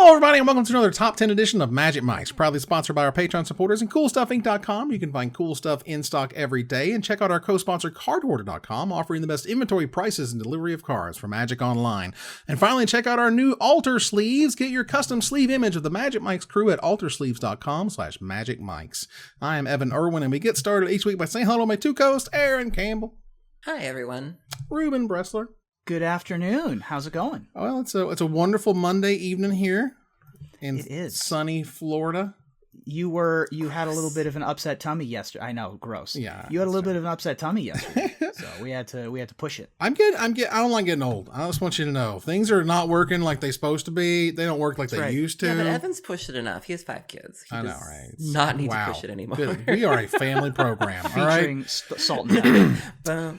Hello, everybody, and welcome to another Top 10 edition of Magic Mics, proudly sponsored by our Patreon supporters and CoolStuffInc.com. You can find cool stuff in stock every day, and check out our co-sponsor CardHoarder.com, offering the best inventory prices and delivery of cards for Magic Online. And finally, check out our new Altar Sleeves. Get your custom sleeve image of the Magic Mics crew at AltarSleeves.com/MagicMics. I am Evan Irwin, and we get started each week by saying hello to my two co-hosts, Aaron Campbell. Hi, everyone. Reuben Bressler. Good afternoon. How's it going? Well, it's a wonderful Monday evening here in sunny Florida. You had a little bit of an upset tummy yesterday. I know, gross. Yeah. You had a little bit of an upset tummy yesterday, so we had to push it. I don't like getting old. I just want you to know things are not working like they're supposed to be. They don't work like they used to. Yeah, but Evan's pushed it enough. He has 5 kids. He I know, right? Not need to push it anymore. Good. We are a family program, all featuring right? salt and pepper.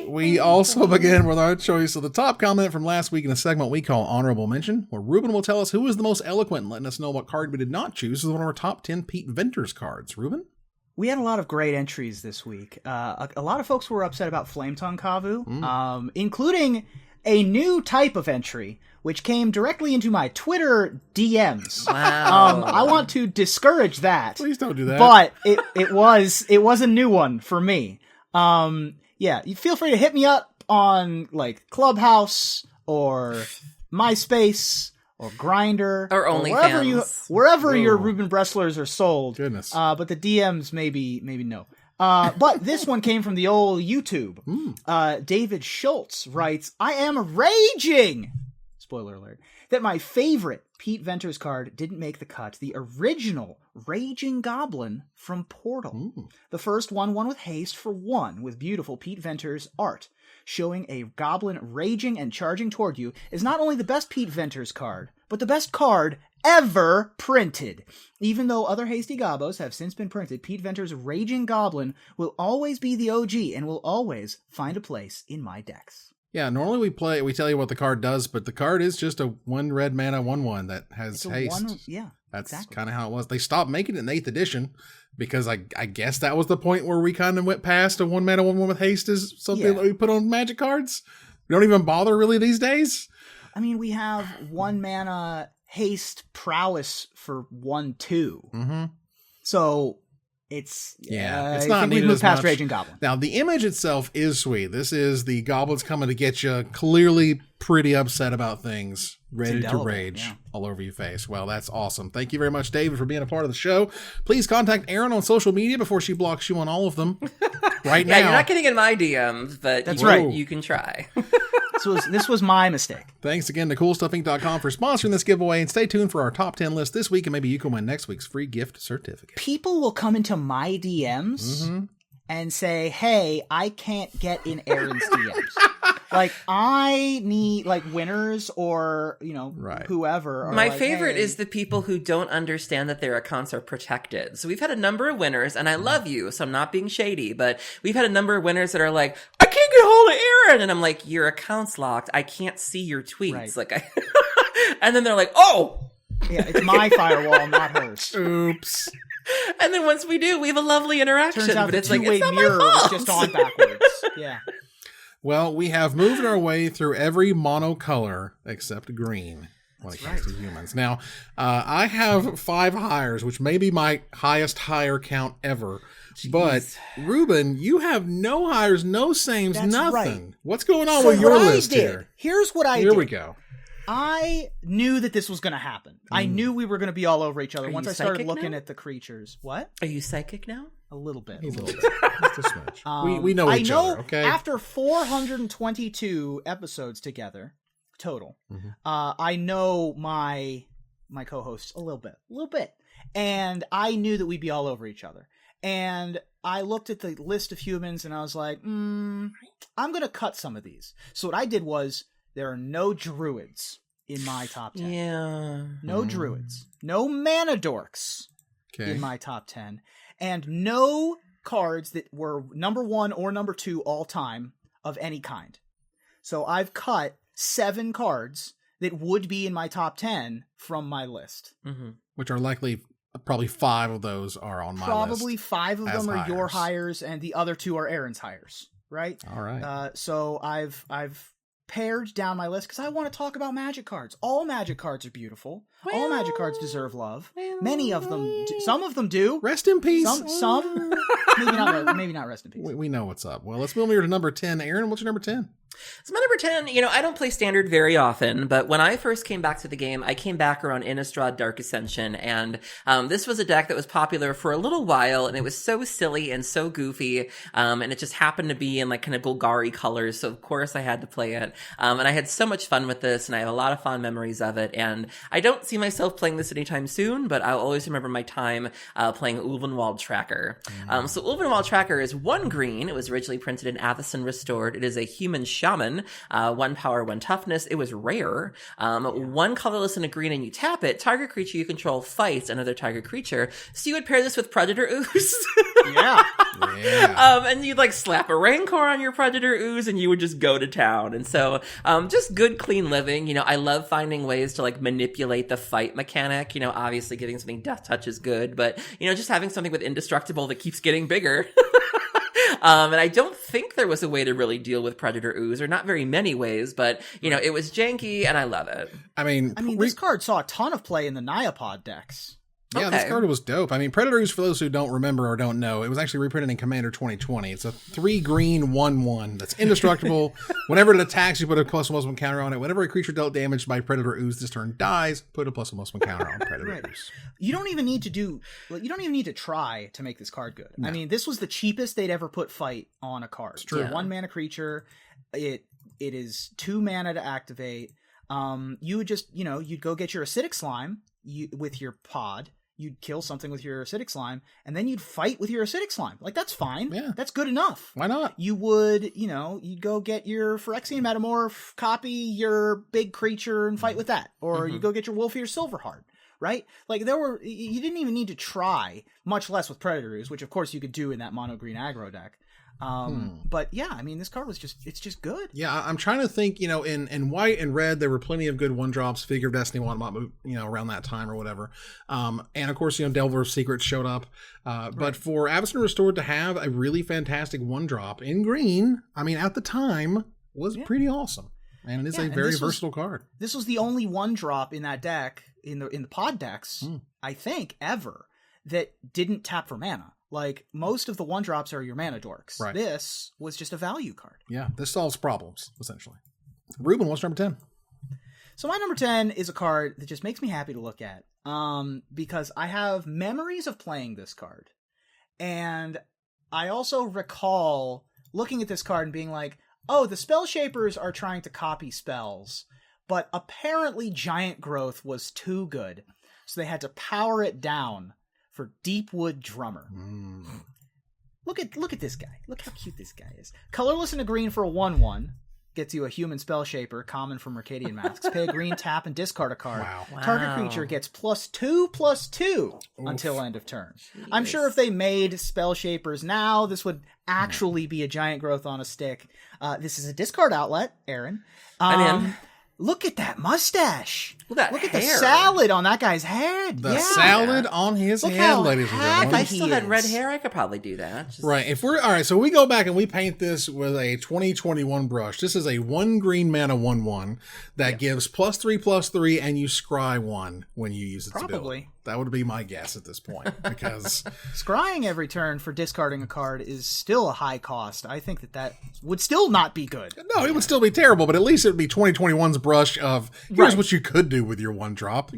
We also begin with our choice of the top comment from last week in a segment we call Honorable Mention, where Reuben will tell us who was the most eloquent in letting us know what card we did not choose as one of our top 10 Pete Venters cards. Reuben? We had a lot of great entries this week. A lot of folks were upset about Flametongue Kavu, including a new type of entry, which came directly into my Twitter DMs. Wow. I want to discourage that. Please don't do that. But it was a new one for me. Yeah, you feel free to hit me up on like Clubhouse or MySpace or Grindr or OnlyFans, wherever your Reuben Bresslers are sold. Goodness. But the DMs maybe no. But this one came from the old YouTube. David Schultz writes, "I am raging." Spoiler alert. That my favorite Pete Venters card didn't make the cut. The original Raging Goblin from Portal. The first one with haste for 1 with beautiful Pete Venters art. Showing a goblin raging and charging toward you is not only the best Pete Venters card, but the best card ever printed. Even though other hasty gobos have since been printed, Pete Venters' Raging Goblin will always be the OG and will always find a place in my decks. Yeah, normally we tell you what the card does, but the card is just a 1 red mana 1/1 that has haste. That's exactly kind of how it was. They stopped making it in 8th edition because I guess that was the point where we kind of went past a 1 mana 1/1 with haste is something that we put on Magic cards. We don't even bother really these days. I mean, we have 1 mana haste prowess for 1/2. Mm-hmm. So it's it's not needed we've moved as past much. Raging Goblin. Now the image itself is sweet. This is the goblins coming to get you, clearly pretty upset about things, ready to rage all over your face. Well, that's awesome. Thank you very much, David, for being a part of the show. Please contact Erin on social media before she blocks you on all of them. Right now, you're not getting in my DMs, but that's right. You can try. This was my mistake. Thanks again to CoolStuffInc.com for sponsoring this giveaway, and stay tuned for our top 10 list this week, and maybe you can win next week's free gift certificate. People will come into my DMs and say, "Hey, I can't get in Aaron's DMs. Like, I need winners or whoever." Or my favorite is the people who don't understand that their accounts are protected. So we've had a number of winners, and I love you, so I'm not being shady, but we've had a number of winners that are like, "I can't get a hold of Aaron," and I'm like, "Your account's locked. I can't see your tweets." Right. And then they're like, "Oh, yeah, it's my firewall, not hers." Oops. And then once we do, we have a lovely interaction. Turns out but the it's like, two-way it's not mirror my fault. was just on backwards. Yeah. Well, we have moved our way through every monocolor except green when it comes to humans. Now, I have 5 hires, which may be my highest hire count ever. Jeez. But, Reuben, you have no hires, no sames, nothing. Right. What's going on with your list here? Here's what I did. Here we go. I knew that this was going to happen. I knew we were going to be all over each other once I started looking at the creatures. What? Are you psychic now? A little bit. Just a smidge. We know each other, okay? After 422 episodes together, total, I know my co-hosts a little bit. And I knew that we'd be all over each other. And I looked at the list of humans and I was like, I'm going to cut some of these. So what I did was, there are no druids in my top 10. Yeah. No druids. No mana dorks in my top 10. And no cards that were number 1 or number 2 all time of any kind. So I've cut 7 cards that would be in my top 10 from my list. Which are likely, probably 5 of those are on my list. Probably 5 of them are your hires, and the other 2 are Aaron's hires, right? All right. So I've pared down my list because I want to talk about Magic cards. All Magic cards are beautiful. All Magic cards deserve love. Many of them, some of them do. Rest in peace. Some, maybe not rest in peace. We know what's up. Well, let's move here to number 10. Aaron, what's your number 10? So my number 10, I don't play Standard very often, but when I first came back to the game, I came back around Innistrad Dark Ascension, and this was a deck that was popular for a little while, and it was so silly and so goofy, and it just happened to be in like kind of Golgari colors, so of course I had to play it, and I had so much fun with this, and I have a lot of fond memories of it, and I don't see myself playing this anytime soon, but I'll always remember my time playing Ulvenwald Tracker. So Ulvenwald Tracker is 1 green. It was originally printed in Avalon Restored. It is a human shaman, 1 power, 1 toughness. It was rare. 1 colorless and a green, and you tap it. Target creature you control fights another target creature. So you would pair this with Predator Ooze. Yeah. And you'd like slap a Rancor on your Predator Ooze, and you would just go to town. And so, just good, clean living. I love finding ways to like manipulate the fight mechanic. Obviously giving something Death Touch is good, but just having something with Indestructible that keeps getting bigger. And I don't think there was a way to really deal with Predator Ooze, or not very many ways, but, it was janky, and I love it. I mean, this card saw a ton of play in the Nyapod decks. Yeah, this card was dope. I mean, Predator Ooze, for those who don't remember or don't know, it was actually reprinted in Commander 2020. It's a 3 green 1/1 that's indestructible. Whenever it attacks, you put a +1/+1 counter on it. Whenever a creature dealt damage by Predator Ooze this turn dies, put a +1/+1 counter on Predator Ooze. You don't even need to try to make this card good. No. I mean, this was the cheapest they'd ever put fight on a card. It's true. 1 mana creature. It is 2 mana to activate. You would just, you'd go get your acidic slime with your pod. You'd kill something with your acidic slime, and then you'd fight with your acidic slime. Like, that's fine. Yeah. That's good enough. Why not? You would, you'd go get your Phyrexian Metamorph, copy your big creature, and fight with that. Or you go get your Wolf or your Silverheart, right? Like, you didn't even need to try, much less with Predator Ooze, which of course you could do in that mono green aggro deck. But yeah, I mean, this card was it's just good. Yeah, I'm trying to think, in white and red, there were plenty of good 1-drops, Figure of Destiny, around that time or whatever. And of course, Delver's Secret showed up. But for Avalon Restored to have a really fantastic 1-drop in green, I mean, at the time, was pretty awesome. And it is a very versatile card. This was the only 1-drop in that deck, in the pod decks, I think, ever, that didn't tap for mana. Like, most of the 1-drops are your mana dorks. Right. This was just a value card. Yeah, this solves problems, essentially. Reuben, what's number 10? So my number 10 is a card that just makes me happy to look at. Because I have memories of playing this card. And I also recall looking at this card and being like, oh, the Spell Shapers are trying to copy spells. But apparently Giant Growth was too good. So they had to power it down for Deepwood Drummer. Look at this guy. Look how cute this guy is. Colorless and a green for a 1/1. Gets you a human Spell Shaper, common from Mercadian Masks. Pay a green, tap, and discard a card. Wow. Target creature gets +2/+2 until end of turn. Jeez. I'm sure if they made Spell Shapers now, this would actually be a Giant Growth on a stick. This is a discard outlet, Aaron. I'm in. Look at that mustache. Look at hair. the salad on that guy's head. The salad on his head, ladies and gentlemen. If I still had red hair, I could probably do that. Right. All right, so we go back and we paint this with a 2021 brush. This is a 1 green mana 1/1 that gives +3/+3, and you scry 1 when you use its ability. That would be my guess at this point, because scrying every turn for discarding a card is still a high cost. I think that would still not be good. No, it would still be terrible, but at least it would be 2021's brush of here's what you could do with your 1-drop,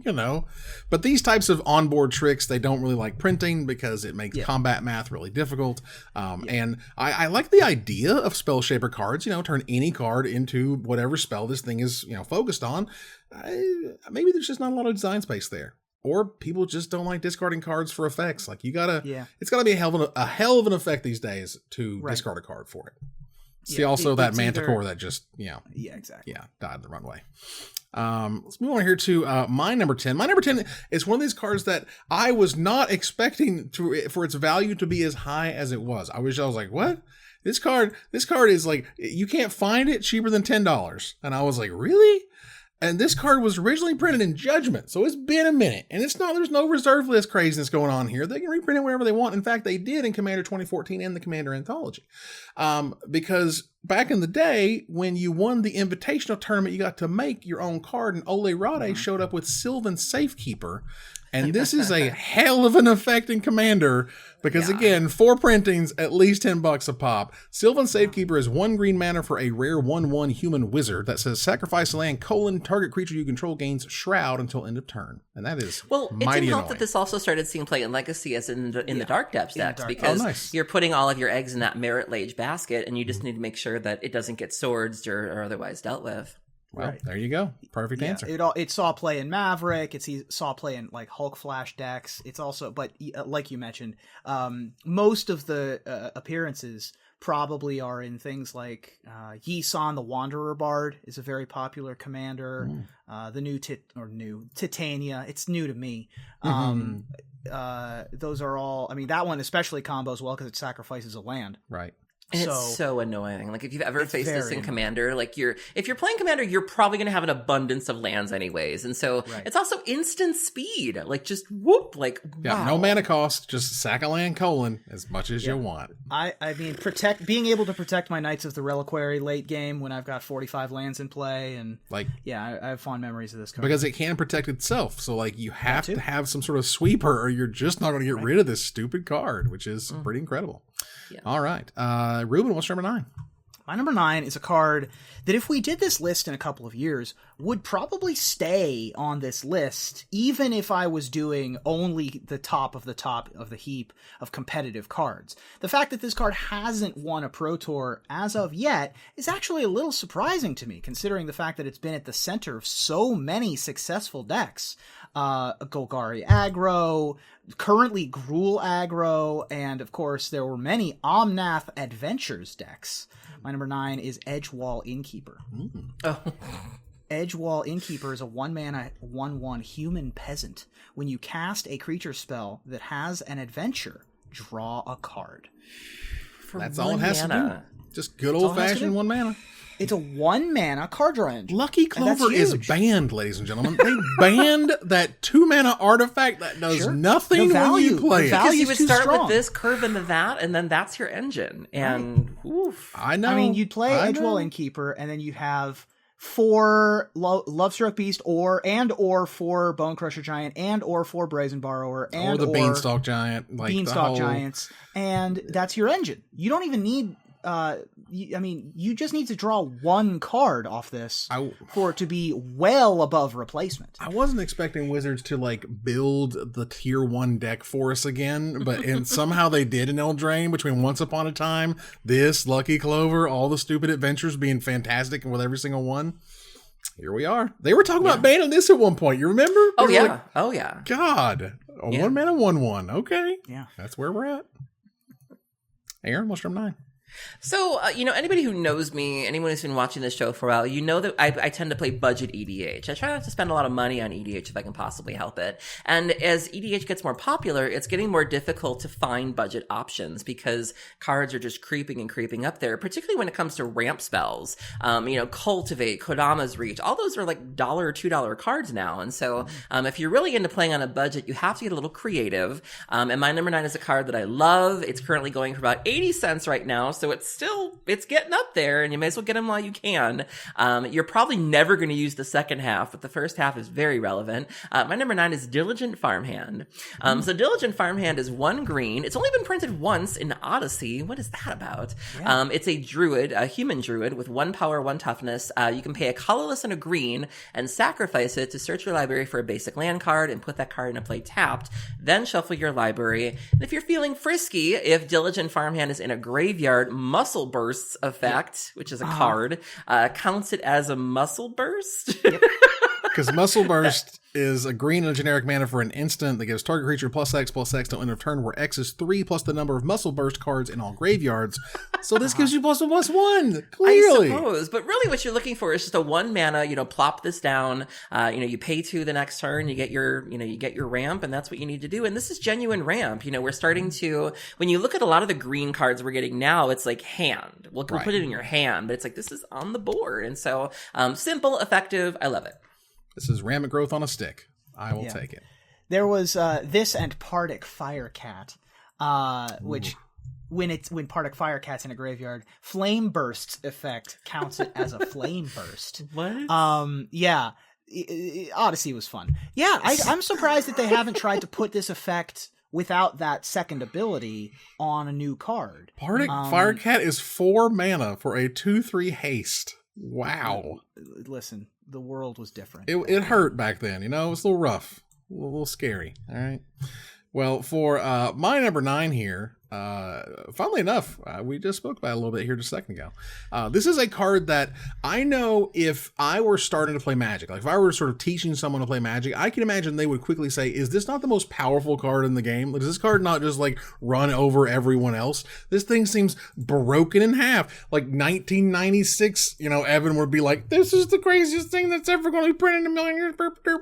But these types of onboard tricks, they don't really like printing because it makes combat math really difficult. And I like the idea of Spell Shaper cards, turn any card into whatever spell this thing is, focused on. Maybe there's just not a lot of design space there. Or people just don't like discarding cards for effects. Like, it's gotta be a hell of an effect these days to discard a card for it. See, also that Manticore that just, exactly. died the runway. Let's move on here to my number 10. My number 10 is one of these cards that I was not expecting for its value to be as high as it was. I was like, what? This card is like, you can't find it cheaper than $10. And I was like, really? And this card was originally printed in Judgment, so it's been a minute. And there's no reserve list craziness going on here. They can reprint it wherever they want. In fact, they did in Commander 2014 and the Commander Anthology. Because back in the day, when you won the invitational tournament, you got to make your own card, and Ole Rade showed up with Sylvan Safekeeper. And this is a hell of an effect in Commander because, again, 4 printings, at least $10 a pop. Sylvan Safekeeper is 1 green mana for a rare 1/1 human wizard that says sacrifice land, target creature you control gains Shroud until end of turn. And that is Well, it mighty didn't help annoying. that this also started seeing play in Legacy as in the Dark Depths decks because you're putting all of your eggs in that Merit Lage basket and you just need to make sure that it doesn't get swords or otherwise dealt with. Well, there you go. Perfect answer. It saw play in Maverick. It saw play in like Hulk Flash decks. It's also, but like you mentioned, most of the appearances probably are in things like Yi-San the Wanderer Bard is a very popular commander. The new Titania. It's new to me. Those are all. I mean, that one especially combos well because it sacrifices a land. Right. And it's so annoying. Like, if you've ever faced this in Commander, like if you're playing Commander, you're probably going to have an abundance of lands anyways. And so it's also instant speed. Like, just whoop, like, wow. No mana cost, just sack a land, as much as you want. I mean, being able to protect my Knights of the Reliquary late game when I've got 45 lands in play. And, I have fond memories of this card. Because it can protect itself. So, like, you have to have some sort of sweeper or you're just not going to get rid of this stupid card, which is pretty incredible. Yeah. All right. Reuben, what's number 9? My number 9 is a card that if we did this list in a couple of years would probably stay on this list, even if I was doing only the top of the heap of competitive cards. The fact that this card hasn't won a Pro Tour as of yet is actually a little surprising to me, considering the fact that it's been at the center of so many successful decks. Golgari aggro, currently Gruul aggro, and of course there were many Omnath Adventures decks. My number 9 is Edgewall Innkeeper. Edgewall Innkeeper is a 1-mana 1/1 human peasant. When you cast a creature spell that has an adventure, draw a card. That's all it has to do. Just good old-fashioned 1 mana. It's a 1-mana card draw engine. Lucky Clover is banned, ladies and gentlemen. They banned that 2-mana artifact that does nothing when you play it. Because you would start with this, curve into that, and then that's your engine. And oof. I know. I mean, you'd play Edgewall Innkeeper, and then you have 4 Lovestruck Beast, or 4 Bone Crusher Giant, or 4 Brazen Borrower, or the Beanstalk Giant, Beanstalk Giants, and that's your engine. You don't even need. You just need to draw 1 card off this for it to be well above replacement. I wasn't expecting Wizards to like build the tier 1 deck for us again, and somehow they did in Eldraine between Once Upon a Time, this, Lucky Clover, all the stupid adventures being fantastic and with every single one. Here we are. They were talking about banning this at one point. You remember? Oh, yeah. God. A 1-mana 1/1. Okay. Yeah. That's where we're at. Aaron, what's number 9? So, anybody who knows me, anyone who's been watching this show for a while, you know that I tend to play budget EDH. I try not to spend a lot of money on EDH if I can possibly help it. And as EDH gets more popular, it's getting more difficult to find budget options because cards are just creeping and creeping up there, particularly when it comes to ramp spells. Cultivate, Kodama's Reach, all those are like $1 or $2 cards now. And so if you're really into playing on a budget, you have to get a little creative. And my number 9 is a card that I love. It's currently going for about 80 cents right now. So it's getting up there, and you may as well get them while you can. You're probably never going to use the second half, but the first half is very relevant. My number 9 is Diligent Farmhand. So Diligent Farmhand is 1 green. It's only been printed once in Odyssey. What is that about? Yeah. It's a druid, a human druid with 1 power, 1 toughness. You can pay a colorless and a green and sacrifice it to search your library for a basic land card and put that card into play tapped. Then shuffle your library. And if you're feeling frisky, if Diligent Farmhand is in a graveyard, Muscle Bursts effect, which is a card, counts it as a Muscle Burst. Because Muscle Burst is a green and a generic mana for an instant that gives target creature +X till end of turn, where X is 3 plus the number of Muscle Burst cards in all graveyards. So this gives you +1/+1, clearly. I suppose, but really what you're looking for is just a 1 mana, plop this down, you pay 2 the next turn, you get your ramp, and that's what you need to do. And this is genuine ramp. We're starting to, when you look at a lot of the green cards we're getting now, it's like hand. We'll put it in your hand, but it's like, this is on the board. And so, simple, effective, I love it. This is Rampant Growth on a stick. I will take it. There was this and Pardic Firecat, which when Partick Firecat's in a graveyard, Flame Burst's effect counts it as a Flame Burst. What? Yeah. Odyssey was fun. Yeah, I'm surprised that they haven't tried to put this effect without that second ability on a new card. Partick Firecat is 4 mana for a 2/3 haste. Wow. Listen, the world was different. It hurt back then, you know? It was a little rough. A little scary. All right. Well, for my number 9 here, funnily enough, we just spoke about it a little bit here just a second ago. This is a card that I know if I were starting to play Magic, like if I were sort of teaching someone to play Magic, I can imagine they would quickly say, is this not the most powerful card in the game? Does this card not just like run over everyone else? This thing seems broken in half. Like 1996, Evan would be like, this is the craziest thing that's ever going to be printed in a million years.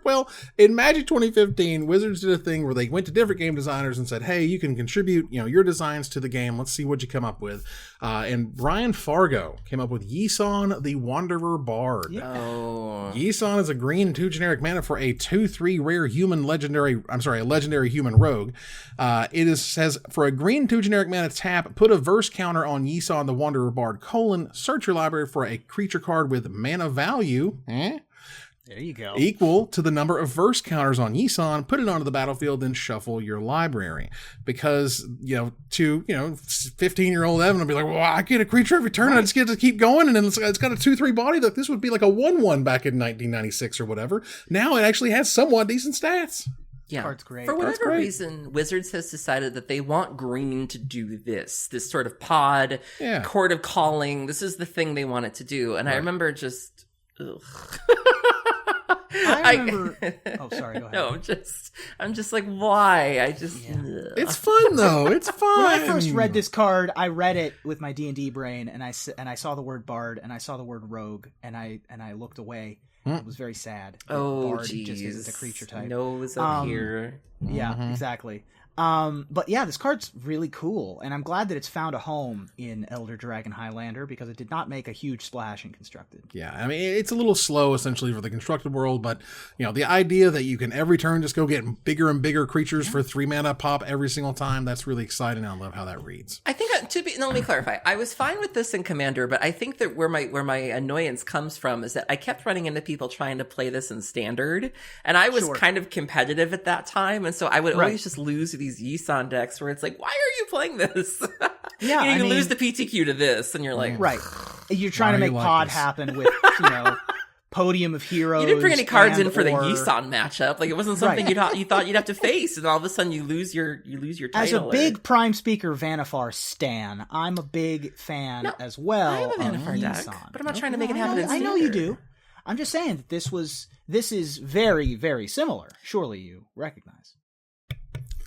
Well, in Magic 2015, Wizards did a thing where they went to different game designers and said, hey, you can contribute, your designs to the game. Let's see what you come up with. And Brian Fargo came up with Yisan the Wanderer Bard. Yeah. Oh. Yisan is a green and 2 generic mana for a 2/3 rare a legendary human rogue. It says for a green 2 generic mana tap, put a verse counter on Yisan the Wanderer Bard, search your library for a creature card with mana value. There you go. Equal to the number of verse counters on Yisan, put it onto the battlefield, then shuffle your library. Because, 15-year-old Evan will be like, well, I get a creature every turn, and I just get to keep going, and then it's got a 2/3 body. Like, this would be like a 1/1 back in 1996 or whatever. Now it actually has somewhat decent stats. Yeah. Card's great. For whatever reason, Wizards has decided that they want green to do this sort of pod, Court of Calling. This is the thing they want it to do. And I remember just... Ugh. I remember. Oh, sorry. Go ahead. No, I'm just like, why? It's fun though. It's fun. When I first read this card, I read it with my D&D brain, and I saw the word bard, and I saw the word rogue, and I looked away. It was very sad. Bard just isn't a creature type. Nose up here. Yeah, exactly. But yeah, this card's really cool, and I'm glad that it's found a home in Elder Dragon Highlander because it did not make a huge splash in Constructed. Yeah, I mean, it's a little slow essentially for the Constructed world, but the idea that you can every turn just go get bigger and bigger creatures for 3 mana pop every single time, that's really exciting. I love how that reads. I think let me clarify. I was fine with this in Commander, but I think that where my annoyance comes from is that I kept running into people trying to play this in Standard, and I was kind of competitive at that time, and so I would always just lose these Yisan decks where it's like, why are you playing this? Yeah, you lose the PTQ to this, and you're like, right. You're trying to make pod happen with Podium of Heroes. You didn't bring any cards in for the Yisan matchup. Like it wasn't something you thought you'd have to face, and all of a sudden you lose your title. As a big Prime Speaker Vannifar stan, I'm a big fan as well. I have a Vannifar deck, but I'm not trying to make it happen. I know you do. I'm just saying that this is very, very similar. Surely you recognize.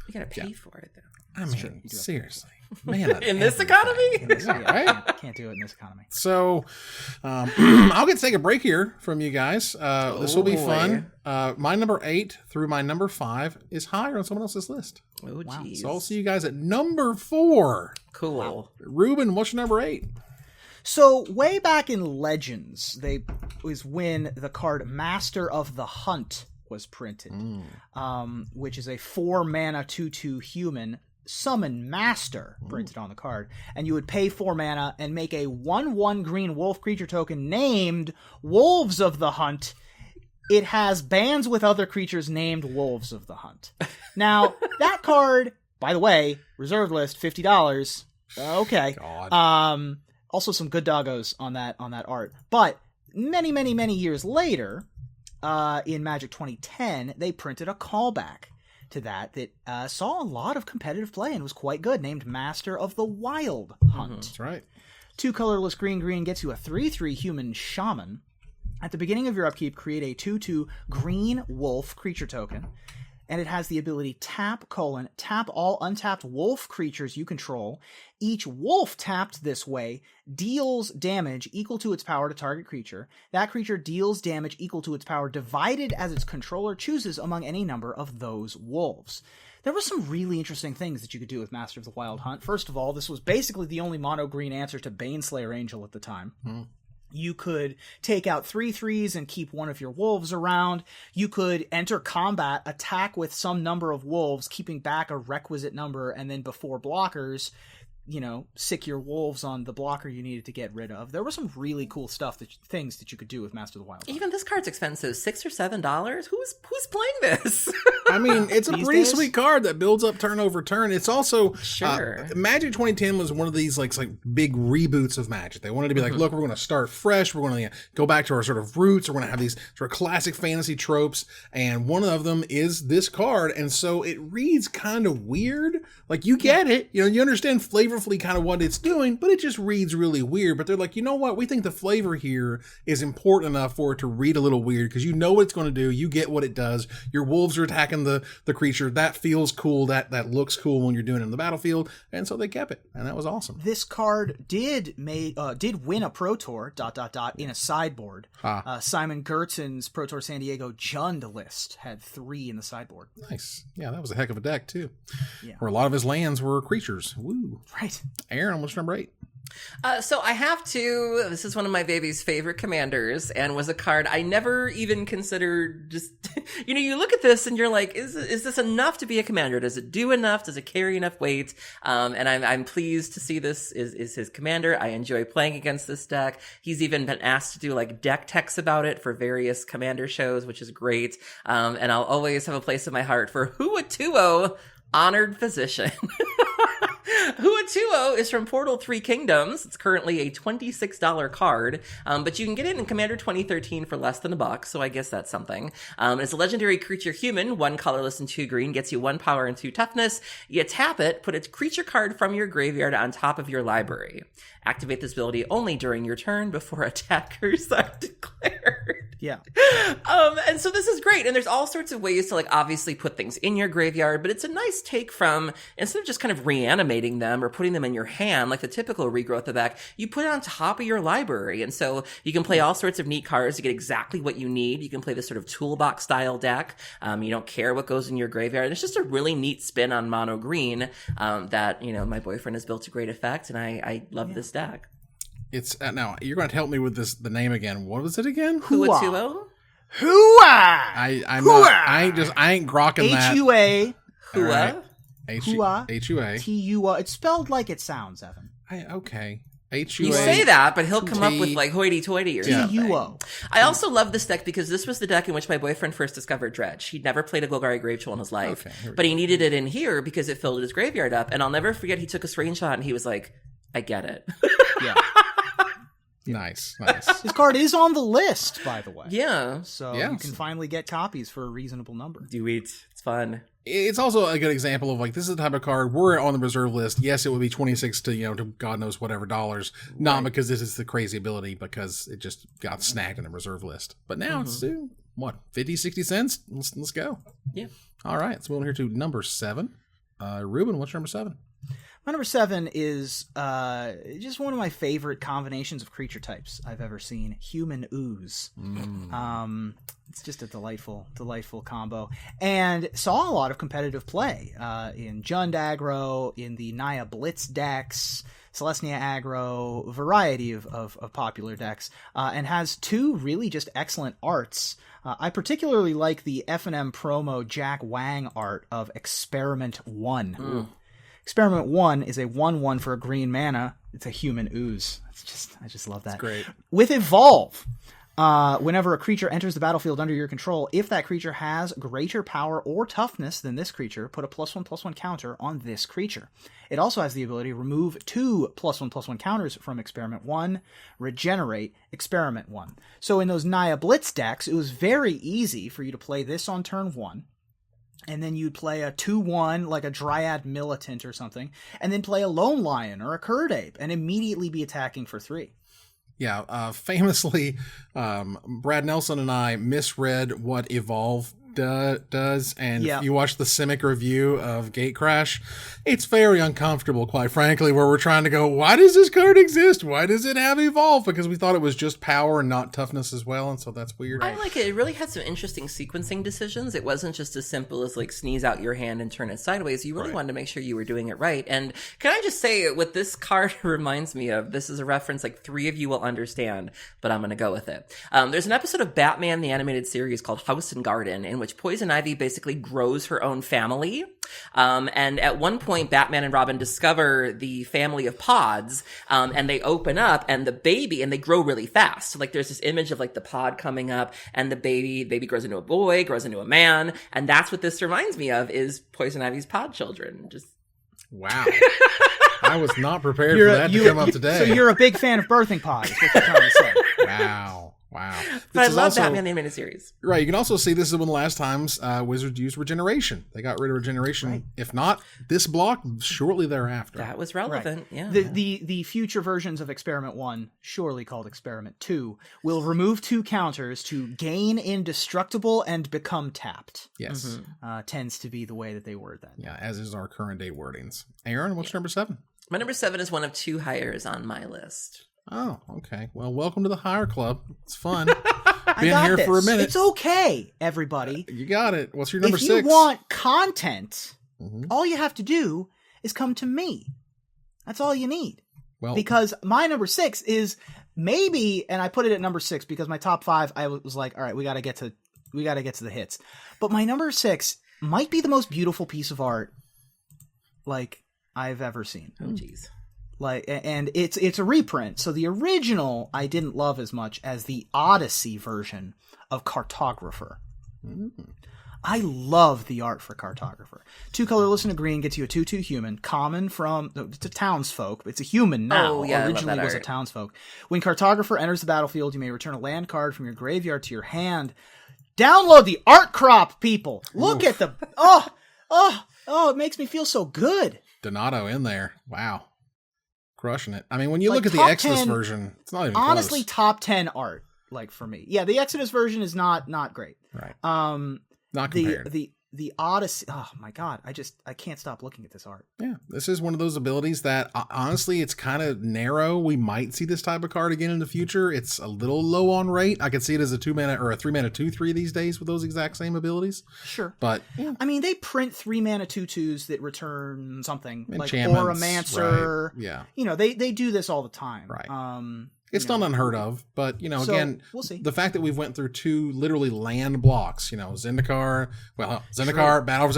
You gotta pay for it, though. I mean, seriously. Man, in this economy? Can't do it in this economy. So, I'll get to take a break here from you guys. This will be fun. My number 8 through my number 5 is higher on someone else's list. Oh, jeez. So I'll see you guys at number 4. Cool. Wow. Reuben, what's your number 8? So way back in Legends, was when the card Master of the Hunt was printed, which is a 4 mana 2/2 human summon master printed on the card, and you would pay 4 mana and make a 1/1 green wolf creature token named Wolves of the Hunt. It has bands with other creatures named Wolves of the Hunt. Now that card, by the way, reserve list $50. Okay. God. Also some good doggos on that art, but many years later, in Magic 2010, they printed a callback to that saw a lot of competitive play and was quite good, named Master of the Wild Hunt. That's right. 2 colorless green gets you a 3/3 human shaman. At the beginning of your upkeep, create a 2/2 green wolf creature token, and it has the ability tap all untapped wolf creatures you control. Each wolf tapped this way deals damage equal to its power to target creature. That creature deals damage equal to its power divided as its controller chooses among any number of those wolves. There were some really interesting things that you could do with Master of the Wild Hunt. First of all, this was basically the only mono green answer to Baneslayer Angel at the time. You could take out 3/3s and keep one of your wolves around. You could enter combat, attack with some number of wolves, keeping back a requisite number, and then before blockers, sick your wolves on the blocker you needed to get rid of. There was some really cool things that you could do with Master of the Wild. Even this card's expensive, $6 or $7. Who's playing this? I mean, it's a pretty sweet card that builds up turn over turn. It's also sure. Magic 2010 was one of these like big reboots of Magic. They wanted to be like, look, we're going to start fresh. We're going to go back to our sort of roots. We're going to have these sort of classic fantasy tropes, and one of them is this card. And so it reads kind of weird. Like you get it, you understand flavorfully kind of what it's doing, but it just reads really weird. But they're like, you know what? We think the flavor here is important enough for it to read a little weird because you know what it's going to do. You get what it does. Your wolves are attacking the creature. That feels cool. That looks cool when you're doing it in the battlefield. And so they kept it, and that was awesome. This card did win a Pro Tour ... in a sideboard. Simon Gertson's Pro Tour San Diego Jund list had 3 in the sideboard. Nice. Yeah, that was a heck of a deck too. Yeah. Where a lot of his lands were creatures. Woo. Right. Aaron, what's number 8? So I have to, this is one of my baby's favorite commanders and was a card I never even considered just, you look at this and you're like, is this enough to be a commander? Does it do enough? Does it carry enough weight? And I'm pleased to see this is his commander. I enjoy playing against this deck. He's even been asked to do like deck techs about it for various commander shows, which is great. And I'll always have a place in my heart for Huatuo, Honored Physician. Huatuo is from Portal 3 Kingdoms. It's currently a $26 card, but you can get it in Commander 2013 for less than $1, so I guess that's something. It's a legendary creature human, 1 colorless and 2 green, gets you 1 power and 2 toughness. You tap it, put a creature card from your graveyard on top of your library. Activate this ability only during your turn before attackers are declared. Yeah. And so this is great. And there's all sorts of ways to like obviously put things in your graveyard, but it's a nice take from, instead of just kind of reanimating them or putting them in your hand, like the typical regrowth of deck, you put it on top of your library. And so you can play all sorts of neat cards to get exactly what you need. You can play this sort of toolbox style deck. You don't care what goes in your graveyard. It's just a really neat spin on mono green, that, my boyfriend has built to great effect. And I love this deck. It's now you're going to help me with the name again. What was it again? Huatuo. Hua. I ain't grokking that. Hua. Hua. Hua. Hua. Tua. It's spelled like it sounds, Evan. Okay. You say that, but he'll come up with like hoity-toity or something. T-U-O. I also love this deck because this was the deck in which my boyfriend first discovered Dredge. He'd never played a Golgari Grave Troll in his life, but he needed it in here because it filled his graveyard up. And I'll never forget, he took a screenshot and he was like, I get it. Yeah. Nice. This card is on the list, by the way. Yeah. So you can finally get copies for a reasonable number. Do it. It's fun. It's also a good example of like, this is the type of card we're on the reserve list. Yes, it would be 26 to, to God knows whatever dollars. Not because this is the crazy ability, because it just got snagged in the reserve list. But now it's, what, 50, 60 cents? Let's go. Yeah. All right. So we'll here to number 7. Reuben, what's number 7? My number 7 is just one of my favorite combinations of creature types I've ever seen. Human ooze. It's just a delightful combo. And saw a lot of competitive play in Jund aggro, in the Naya Blitz decks, Celestia aggro, variety of popular decks, and has 2 really just excellent arts. I particularly like the F&M promo Jack Wang art of Experiment 1. Experiment 1 is a 1/1 for a green mana. It's a human ooze. I just love that. It's great. With Evolve, whenever a creature enters the battlefield under your control, if that creature has greater power or toughness than this creature, put a +1/+1 counter on this creature. It also has the ability to remove 2 +1/+1 counters from Experiment 1, regenerate Experiment 1. So in those Naya Blitz decks, it was very easy for you to play this on turn 1. And then you'd play a 2/1, like a Dryad Militant or something, and then play a Lone Lion or a Curd Ape, and immediately be attacking for 3. Yeah, famously, Brad Nelson and I misread what Evolve does, and if you watch the Simic review of Gatecrash, it's very uncomfortable, quite frankly, where we're trying to go, why does this card exist? Why does it have Evolve? Because we thought it was just power and not toughness as well, and so that's weird. I like it. It really had some interesting sequencing decisions. It wasn't just as simple as like sneeze out your hand and turn it sideways. You really wanted to make sure you were doing it right. And can I just say, what this card reminds me of, this is a reference like 3 of you will understand, but I'm going to go with it. There's an episode of Batman the Animated Series called House and Garden, in which which Poison Ivy basically grows her own family. And at one point, Batman and Robin discover the family of pods, and they open up, and the baby, and they grow really fast. So, like, there's this image of, like, the pod coming up, and the baby grows into a boy, grows into a man, and that's what this reminds me of, is Poison Ivy's pod children. Just wow. I was not prepared for that to come up today. So you're a big fan of birthing pods, is what you're trying to say. Wow. But I love Batman the Animated Series. Right. You can also see this is one of the last times Wizards used regeneration. They got rid of regeneration. Right. If not this block, shortly thereafter. That was relevant. Right. Yeah. The future versions of Experiment 1, surely called Experiment 2, will remove 2 counters to gain indestructible and become tapped. Yes. Tends to be the way that they word that. Yeah, as is our current day wordings. Aaron, what's number 7? My number 7 is one of 2 hires on my list. Oh, okay. Well, welcome to the Hire Club. It's fun. Been here this. for a minute. It's okay, everybody. You got it. What's your number 6? If you want content, all you have to do is come to me. That's all you need. Well, because my number 6 is maybe, and I put it at number 6 because my top 5, I was like, all right, we got to get to the hits. But my number 6 might be the most beautiful piece of art, like, I've ever seen. Oh, jeez. Like, and it's a reprint. So the original I didn't love as much as the Odyssey version of Cartographer. I love the art for Cartographer. 2 colorless and a green gets you a 2/2 human, common from it's a townsfolk. It's a human now. Oh, yeah, originally was a townsfolk. When Cartographer enters the battlefield, you may return a land card from your graveyard to your hand. Download the art crop, people. Look at the it makes me feel so good. Donato in there. Wow. Crushing it. I mean, when you look at the Exodus version, it's not even honestly close. Top 10 art, like, for me. Yeah, the Exodus version is not great. Right. Not compared. The Odyssey, oh my god, I can't stop looking at this art. Yeah, this is one of those abilities that, honestly, it's kind of narrow. We might see this type of card again in the future. It's a little low on rate. I could see it as a 2-mana or a 3-mana 2/3 these days with those exact same abilities. Sure. But, yeah. I mean, they print 3-mana 2/2s that return something, like Oromancer. Right. Yeah. You know, they do this all the time. Right. It's not unheard of, but, again, we'll see. The fact that we've went through 2 literally land blocks, Zendikar, Battle for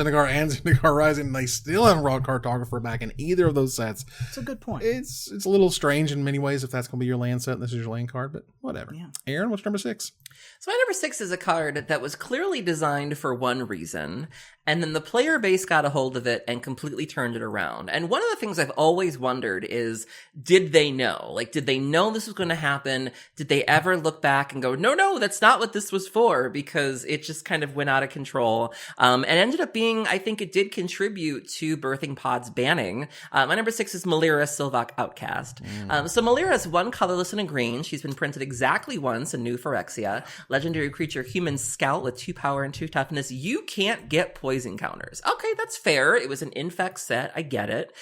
Zendikar and Zendikar Rising, and they still haven't brought Cartographer back in either of those sets. It's a good point. It's a little strange in many ways if that's going to be your land set and this is your land card, but whatever. Yeah. Aaron, what's number 6? So my number 6 is a card that was clearly designed for one reason, and then the player base got a hold of it and completely turned it around. And one of the things I've always wondered is, did they know? Like, did they know this was going to happen? Did they ever look back and go, no, that's not what this was for? Because it just kind of went out of control. And ended up being, I think it did contribute to Birthing Pod's banning. My number 6 is Melira, Sylvan Outcast. So Melira is 1 colorless and a green. She's been printed exactly once in New Phyrexia. Legendary creature, human scout with 2 power and 2 toughness. You can't get poison counters. Okay, that's fair. It was an infect set. I get it.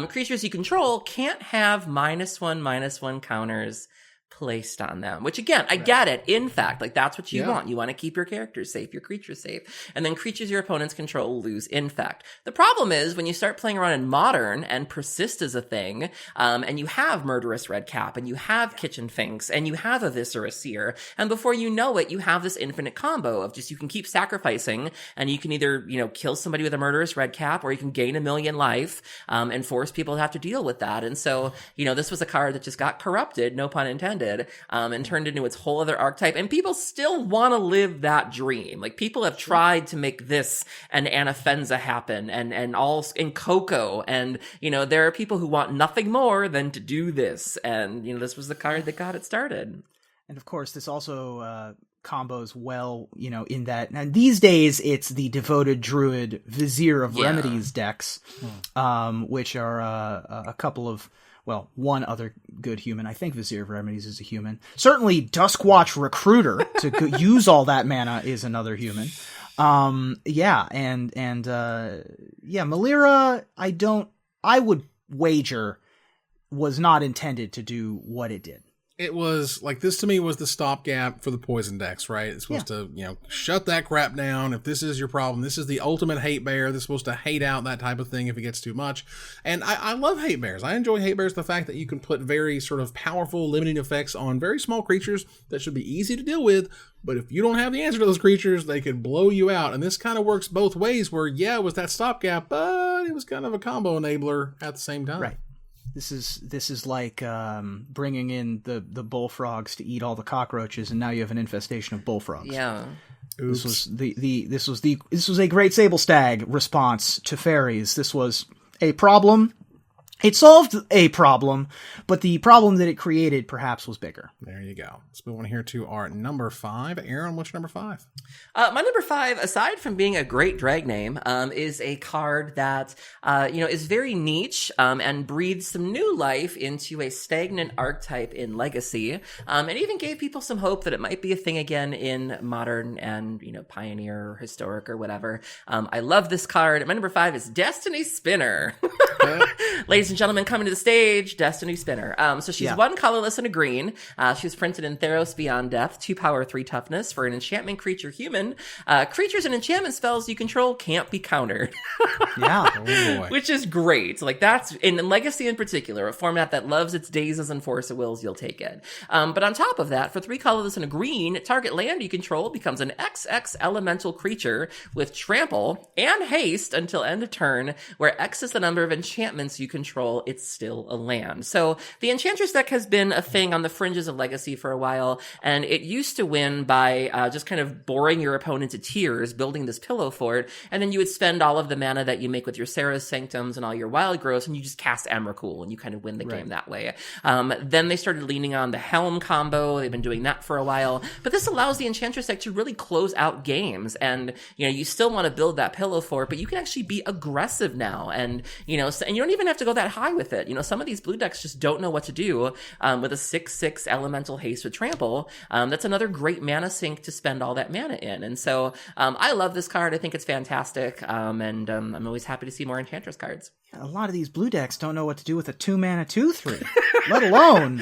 Creatures you control can't have -1/-1 counters placed on them, which again, I get it. In fact, like, that's what you want. You want to keep your characters safe, your creatures safe. And then creatures your opponents control lose infect. The problem is when you start playing around in Modern and Persist is a thing, and you have Murderous Redcap, and you have Kitchen Finks, and you have a Viscera Seer, and before you know it, you have this infinite combo of just, you can keep sacrificing, and you can either, kill somebody with a Murderous Redcap, or you can gain 1,000,000 life, and force people to have to deal with that. And so, this was a card that just got corrupted, no pun intended, and turned into its whole other archetype. And people still want to live that dream. Like, people have tried to make this and Anafenza happen and all in Coco. And, there are people who want nothing more than to do this. And, this was the card that got it started. And of course, this also, combos well, in that. And these days, it's the Devoted Druid Vizier of Remedies decks, which are a couple of, one other good human. I think Vizier of Remedies is a human. Certainly, Duskwatch Recruiter to use all that mana is another human. Melira, I would wager, was not intended to do what it did. it was like this to me was the stopgap for the poison decks, right? It's supposed to, shut that crap down. If this is your problem, this is the ultimate hate bear. They're supposed to hate out that type of thing if it gets too much. And I love hate bears. I enjoy hate bears, the fact that you can put very sort of powerful limiting effects on very small creatures that should be easy to deal with. But if you don't have the answer to those creatures, they could blow you out. And this kind of works both ways where, it was that stopgap, but it was kind of a combo enabler at the same time. Right. This is like bringing in the bullfrogs to eat all the cockroaches, and now you have an infestation of bullfrogs. Yeah. Oops. This was a great sable stag response to fairies. This was a problem. It solved a problem, but the problem that it created perhaps was bigger. There you go. Let's move on here to our number 5. Aaron, what's your number 5? My number 5, aside from being a great drag name, is a card that, is very niche, and breathes some new life into a stagnant archetype in Legacy, and even gave people some hope that it might be a thing again in Modern and, Pioneer or Historic or whatever. I love this card. My number 5 is Destiny Spinner. Ladies and gentlemen, coming to the stage, Destiny Spinner. So she's 1 colorless and a green. She was printed in Theros Beyond Death, 2 power, 3 toughness for an enchantment creature human. Creatures and enchantment spells you control can't be countered. Yeah. Oh boy. Which is great. Like that's in Legacy in particular, a format that loves its dazes and force of wills, you'll take it. But on top of that, for 3 colorless and a green, target land you control becomes an XX elemental creature with trample and haste until end of turn, where X is the number of enchantments you control, it's still a land. So the Enchantress deck has been a thing on the fringes of Legacy for a while, and it used to win by just kind of boring your opponent to tears, building this pillow fort, and then you would spend all of the mana that you make with your Sarah's Sanctums and all your wild growths, and you just cast Emrakul, and you kind of win the game that way. Then they started leaning on the Helm combo. They've been doing that for a while, but this allows the Enchantress deck to really close out games, and you still want to build that pillow fort, but you can actually be aggressive now, and and you don't even have to go that high with it. Some of these blue decks just don't know what to do with a 6/6 elemental haste with trample. That's another great mana sink to spend all that mana in. And so I love this card. I think it's fantastic. And I'm always happy to see more Enchantress cards. A lot of these blue decks don't know what to do with a 2-mana 2/3, let alone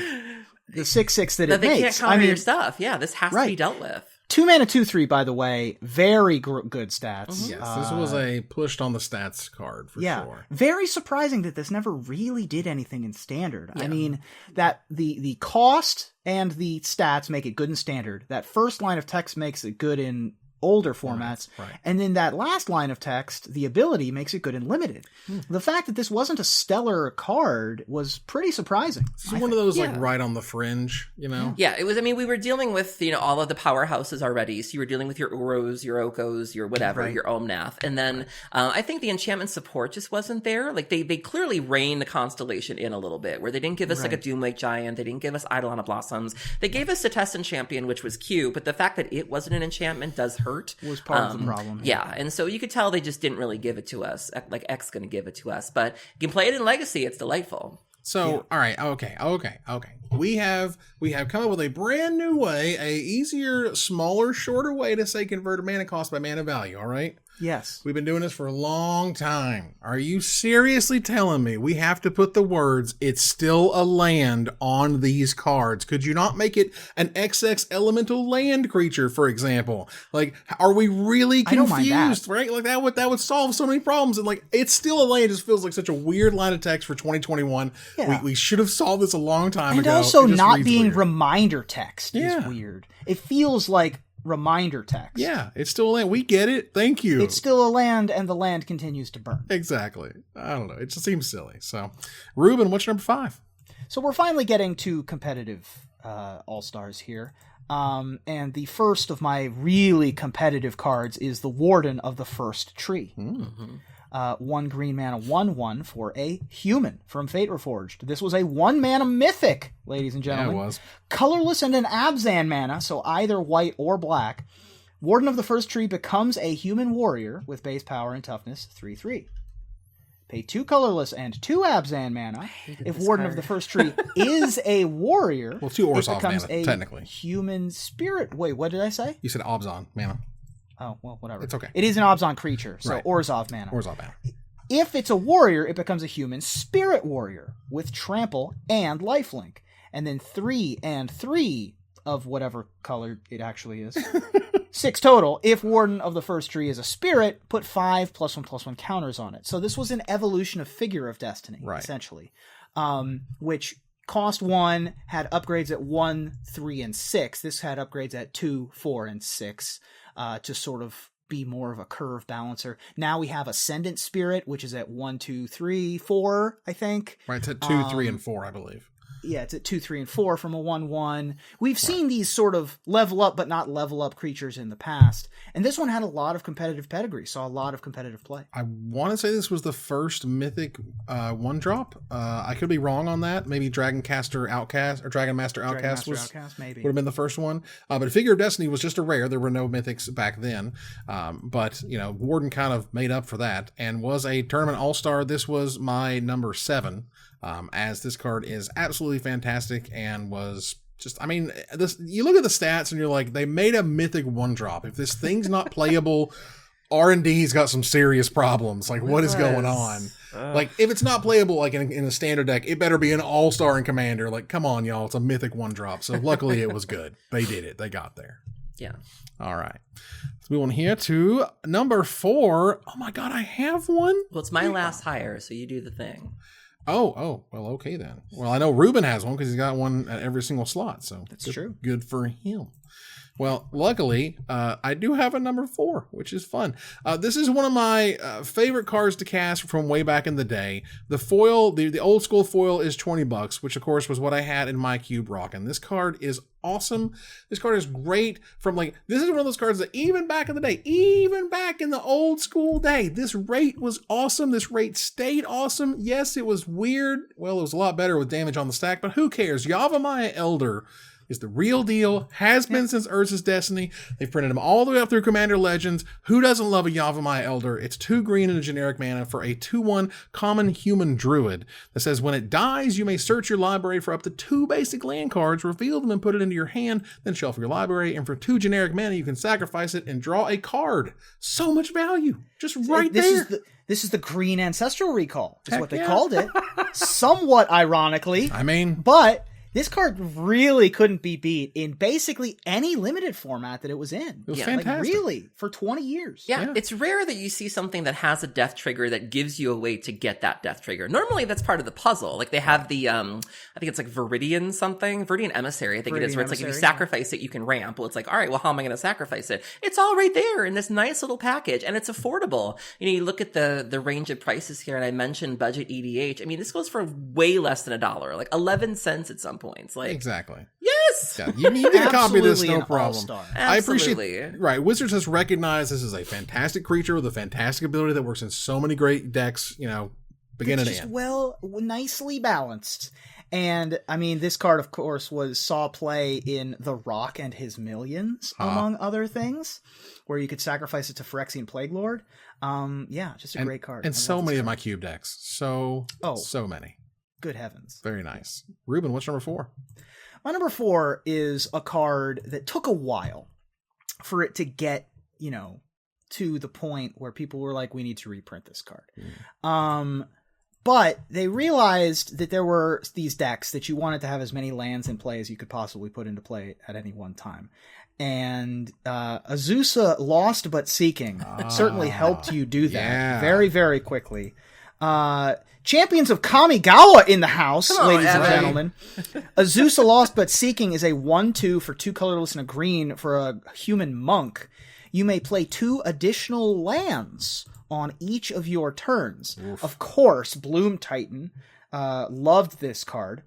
the 6/6 that it they makes. Can't counter your stuff. Yeah, this has to be dealt with. 2-mana 2/3, by the way, very good stats. Yes, this was a pushed on the stats card for sure. Very surprising that this never really did anything in Standard. Yeah. I mean, that the cost and the stats make it good in Standard. That first line of text makes it good in older formats, and then that last line of text, the ability, makes it good in Limited. The fact that this wasn't a stellar card was pretty surprising. It's one of those like right on the fringe, Yeah, it was. I mean, we were dealing with all of the powerhouses already. So you were dealing with your Uros, your Okos, your whatever, your Omnath, and then I think the enchantment support just wasn't there. Like they clearly reined the constellation in a little bit, where they didn't give us like a Doomlake Giant, they didn't give us Eidolon of Blossoms, they gave us the Tessin Champion, which was cute, but the fact that it wasn't an enchantment does hurt. Was part of the problem. Yeah, and so you could tell they just didn't really give it to us. Like X going to give it to us, but you can play it in Legacy. It's delightful. So, all right, okay. We have come up with a brand new way, a easier, smaller, shorter way to say converted mana cost by mana value. All right. Yes. We've been doing this for a long time. Are you seriously telling me we have to put the words "it's still a land" on these cards? Could you not make it an XX elemental land creature, for example? Like, are we really confused? Right? Like that would solve so many problems. And like, it's still a land just feels like such a weird line of text for 2021. Yeah. We should have solved this a long time ago. And also not being reminder text is weird. It feels like reminder text. Yeah, it's still a land. We get it. Thank you. It's still a land, and the land continues to burn. Exactly. I don't know. It just seems silly. So, Reuben, what's your number 5? So we're finally getting to competitive all-stars here. And the first of my really competitive cards is the Warden of the First Tree. Mm-hmm. 1 green mana, 1/1 for a human from Fate Reforged. This was a 1-mana mythic, ladies and gentlemen. Yeah, it was. Colorless and an Abzan mana, so either white or black. Warden of the First Tree becomes a human warrior with base power and toughness 3/3. Pay 2 colorless and 2 Abzan mana. If Warden of the First Tree is a warrior, 2 Orzhov it becomes mana, a technically. Human spirit. Wait, what did I say? You said Abzan mana. Oh, well, whatever. It's okay. It is an Abzan creature, so Orzhov mana. Orzhov mana. If it's a warrior, it becomes a human spirit warrior with trample and lifelink. and then 3 and 3 of whatever color it actually is. 6 total. If Warden of the first tree is a spirit, put 5 +1/+1 counters on it. So this was an evolution of Figure of Destiny, essentially, which cost 1, had upgrades at 1, 3, and 6. This had upgrades at 2, 4, and 6 to sort of be more of a curve balancer. Now we have Ascendant Spirit, which is at 1, 2, 3, 4, I think. Right, it's at 2, 3, and 4, I believe. Yeah, it's at 2, 3, and 4 from a 1/1. We've seen these sort of level up but not level up creatures in the past, and this one had a lot of competitive pedigree, saw a lot of competitive play. I want to say this was the first Mythic 1-drop. I could be wrong on that. Maybe Dragoncaster Outcast or Dragon Master Outcast maybe would have been the first one. But Figure of Destiny was just a rare. There were no Mythics back then. But Warden kind of made up for that and was a tournament all-star. This was my number 7. As this card is absolutely fantastic and was just, I mean, you look at the stats and you're like, they made a Mythic 1-drop. If this thing's not playable, R&D's got some serious problems. Like, what is going on? Like, if it's not playable, like in a standard deck, it better be an all-star in Commander. Like, come on, y'all. It's a Mythic 1-drop. So luckily it was good. They did it. They got there. Yeah. All right. Let's move on here to number 4. Oh my God, I have one? Well, it's my last hire, so you do the thing. Oh, well, okay then. Well, I know Reuben has one because he's got one at every single slot, so that's true. Good for him. Well, luckily, I do have a number 4, which is fun. This is one of my favorite cards to cast from way back in the day. The foil, the old school foil is $20, which of course was what I had in my cube rockin'. This card is awesome. This card is great this is one of those cards that even back in the day, even back in the old school day, this rate was awesome. This rate stayed awesome. Yes, it was weird. Well, it was a lot better with damage on the stack, but who cares? Javamaya Elder is the real deal, has been since Urza's Destiny. They've printed them all the way up through Commander Legends. Who doesn't love a Javamaya Elder? It's 2 green and a generic mana for a 2/1 common human druid that says when it dies, you may search your library for up to 2 basic land cards, reveal them and put it into your hand, then shuffle your library, and for 2 generic mana, you can sacrifice it and draw a card. So much value. Just right there. This is the green ancestral recall, is what they called it. Somewhat ironically. I mean, but this card really couldn't be beat in basically any limited format that it was in. It was fantastic. Like really, for 20 years. Yeah, it's rare that you see something that has a death trigger that gives you a way to get that death trigger. Normally, that's part of the puzzle. Like they have the, I think it's like Viridian Emissary, I think it is, where it's like if you sacrifice it, you can ramp. Well, it's like, all right, well, how am I going to sacrifice it? It's all right there in this nice little package, and it's affordable. You look at the range of prices here, and I mentioned budget EDH. I mean, this goes for way less than $1, like 11 cents at some points. Like exactly. Yes. Yeah, you need a copy of this, no problem. All-star. I appreciate. Right, Wizards has recognized this is a fantastic creature with a fantastic ability that works in so many great decks. Beginning to end. Well, nicely balanced. And I mean, this card, of course, saw play in The Rock and His Millions, among other things, where you could sacrifice it to Phyrexian Plague Lord. Just a great card. And so many of my cube decks. So many. Good heavens. Very nice. Reuben, what's number 4? My number 4 is a card that took a while for it to get, to the point where people were like, we need to reprint this card. But they realized that there were these decks that you wanted to have as many lands in play as you could possibly put into play at any one time. And Azusa Lost But Seeking certainly helped you do that very, very quickly. Champions of Kamigawa in the house, ladies and gentlemen. Azusa Lost But Seeking is a 1/2 for 2 colorless and a green for a human monk. You may play 2 additional lands on each of your turns. Oof. Of course, Bloom Titan loved this card.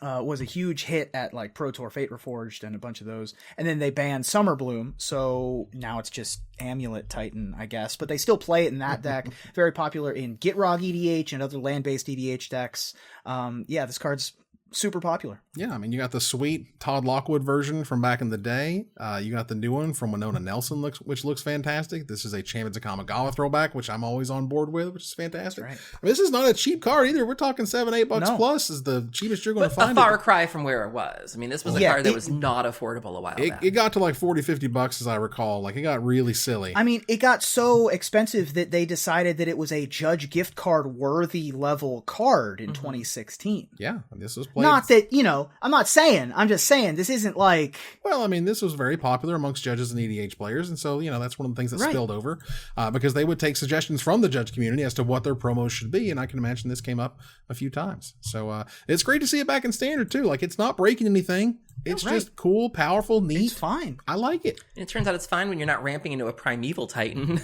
Was a huge hit at like Pro Tour Fate Reforged and a bunch of those. And then they banned Summer Bloom, so now it's just Amulet Titan, I guess. But they still play it in that deck. Very popular in Gitrog EDH and other land-based EDH decks. This card's super popular. Yeah, I mean, you got the sweet Todd Lockwood version from back in the day. You got the new one from Winona Nelson, which looks fantastic. This is a Champions of Kamigawa throwback, which I'm always on board with, which is fantastic. Right. I mean, this is not a cheap card either. We're talking $7-8 plus is the cheapest you're going to find. A far cry from where it was. I mean, this was a card that was not affordable a while back. It got to like $40-50 as I recall. Like, it got really silly. I mean, it got so expensive that they decided that it was a Judge gift card worthy level card in 2016. Yeah, this was played Not that, I'm just saying this isn't like... Well, I mean, this was very popular amongst judges and EDH players, and so, that's one of the things that spilled over, because they would take suggestions from the judge community as to what their promos should be, and I can imagine this came up a few times. So it's great to see it back in Standard, too. Like, it's not breaking anything. It's just cool, powerful, neat. It's fine. I like it. And it turns out it's fine when you're not ramping into a primeval titan.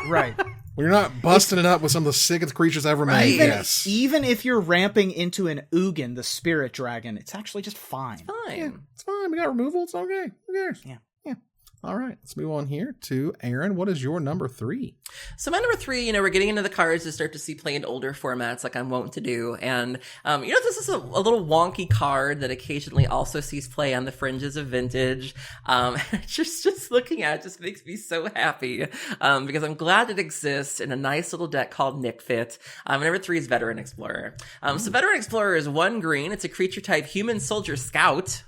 Right. When you're not busting it up with some of the sickest creatures ever made. Yes. Even if you're ramping into an Ugin, the spirit dragon, it's actually just fine. Fine. Yeah, it's fine. We got removal. It's okay. Who cares? Yeah. All right, let's move on here to Aaron. What is your number 3? So my number 3, we're getting into the cards to start to see play in older formats like I'm wont to do. And, this is a little wonky card that occasionally also sees play on the fringes of vintage. Just looking at it just makes me so happy, because I'm glad it exists in a nice little deck called Nick Fit. My number 3 is Veteran Explorer. So Veteran Explorer is 1 green. It's a creature type human soldier scout.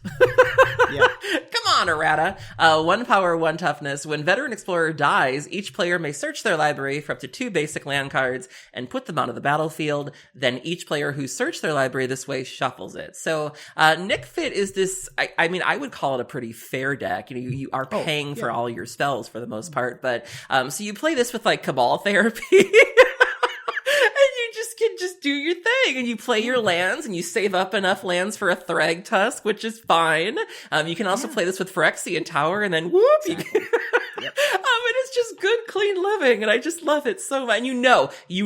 Yeah. Come on, errata. 1 power, 1 toughness. When Veteran Explorer dies, each player may search their library for up to 2 basic land cards and put them onto the battlefield. Then each player who searched their library this way shuffles it. So Nick Fit is this, I would call it a pretty fair deck. You are paying for all your spells for the most part. But so you play this with like Cabal Therapy. Can just do your thing, and you play your lands, and you save up enough lands for a Thrag Tusk, which is fine. You can also play this with Phyrexian Tower, and then whoop! Exactly. And it's just good, clean living, and I just love it so much. And you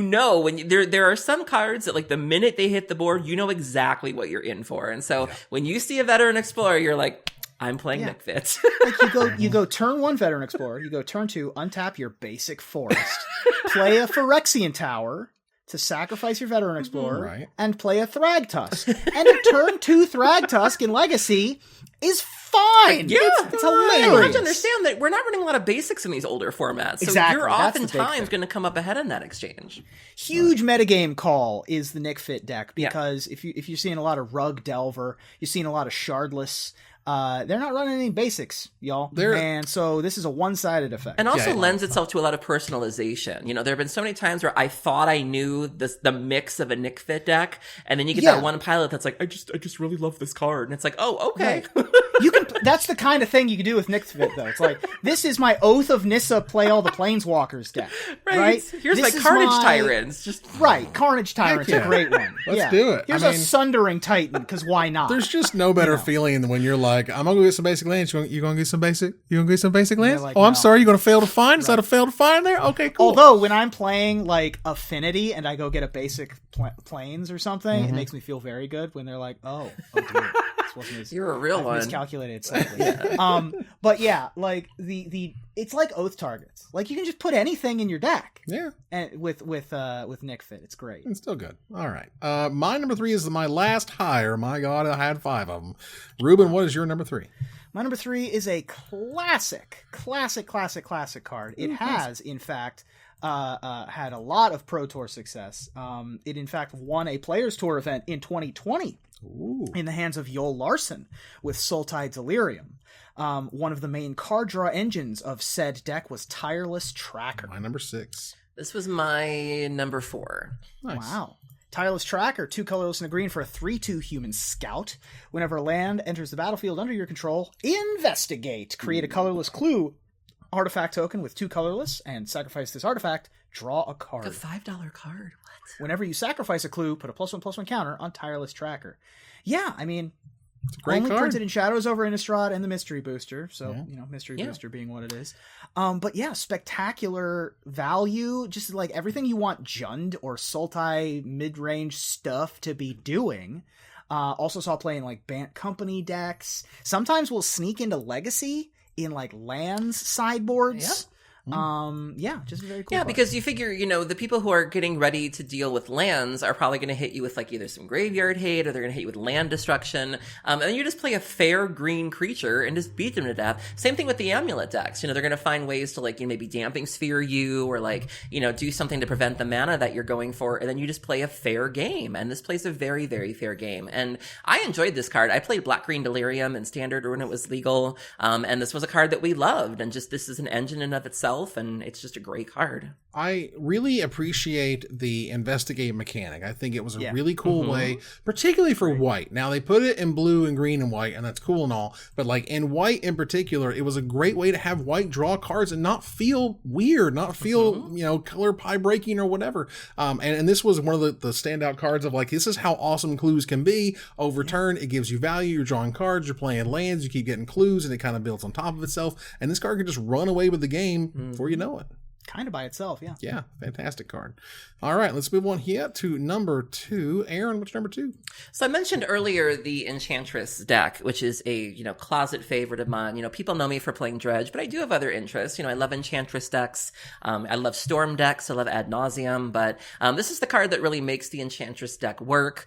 know when there are some cards that like the minute they hit the board, you know exactly what you're in for, and so when you see a Veteran Explorer, you're like, I'm playing Nick Fit. Like you go turn 1 Veteran Explorer, you go turn 2, untap your basic forest, play a Phyrexian Tower to sacrifice your Veteran Explorer, and play a Thrag Tusk. And a turn 2 Thrag Tusk in Legacy is fine. Yeah, it's hilarious. You have to understand that we're not running a lot of basics in these older formats, so you're oftentimes going to come up ahead in that exchange. Huge metagame call is the Nick Fit deck, because if you're seeing a lot of Rug Delver, you're seeing a lot of Shardless. They're not running any basics, y'all. And so this is a one-sided effect. And also lends itself to a lot of personalization. There have been so many times where I thought I knew the mix of a Nick Fit deck, and then you get that one pilot that's like, I just really love this card. And it's like, oh, okay. Right. That's the kind of thing you can do with Nick Fit, though. It's like, this is my Oath of Nissa play all the Planeswalkers deck. Right? Here's my Carnage Tyrants. Carnage Tyrant's a great one. Let's do it. Here's a Sundering Titan, because why not? There's just no better feeling than when you're like, I'm gonna go get some basic lands. You gonna get some basic? You gonna get some basic lands? Like, I'm sorry. You gonna fail to find? Is that a fail to find there? Okay, cool. Although when I'm playing like Affinity and I go get a basic planes or something, it makes me feel very good when they're like, oh dear, this wasn't as you're a real one. Miscalculated slightly. But yeah, like the it's like Oath targets. Like you can just put anything in your deck. Yeah. And with Nick Fit, it's great. It's still good. All right. My number 3 is my last hire. My God, I had 5 of them. Reuben, what is your number 3? My number 3 is a classic card. It has, in fact, had a lot of Pro Tour success. It, in fact, won a Players Tour event in 2020 in the hands of Yoel Larson with Sultai Delirium. One of the main card draw engines of said deck was Tireless Tracker. My number 6. This was my number 4. Nice. Wow. Tireless Tracker, 2 colorless and a green for a 3/2 human scout. Whenever a land enters the battlefield under your control, investigate. Create a colorless clue artifact token with 2 colorless and sacrifice this artifact. Draw a card. A $5 card. What? Whenever you sacrifice a clue, put a +1/+1 counter on Tireless Tracker. Yeah, I mean, it's a great only card. printed in Shadows over Innistrad and the Mystery Booster. So, Mystery Booster being what it is. But yeah, spectacular value. Just like everything you want Jund or Sultai mid-range stuff to be doing. Also saw play in like Bant Company decks. Sometimes we'll sneak into Legacy in like lands sideboards. Just a very cool card. Because you figure, the people who are getting ready to deal with lands are probably going to hit you with like either some graveyard hate or they're going to hit you with land destruction. And then you just play a fair green creature and just beat them to death. Same thing with the amulet decks. They're going to find ways to like, maybe damping sphere you or like, do something to prevent the mana that you're going for. And then you just play a fair game. And this plays a very, very fair game. And I enjoyed this card. I played Black-Green Delirium in Standard when it was legal. And this was a card that we loved. And just this is an engine in of itself. And it's just a great card. I really appreciate the investigate mechanic. I think it was a really cool way, particularly for white. Now they put it in blue and green and white, and that's cool and all. But like in white in particular, it was a great way to have white draw cards and not feel weird, not feel color pie breaking or whatever. And this was one of the standout cards of like, this is how awesome clues can be. Over turn, it gives you value. You're drawing cards, you're playing lands, you keep getting clues, and it kind of builds on top of itself. And this card can just run away with the game before you know it. Kind of by itself, yeah. Yeah, fantastic card. All right, let's move on here to number 2. Aaron, what's number 2? So I mentioned earlier the Enchantress deck, which is a closet favorite of mine. People know me for playing Dredge, but I do have other interests. I love Enchantress decks. I love Storm decks. I love Ad Nauseam, but this is the card that really makes the Enchantress deck work.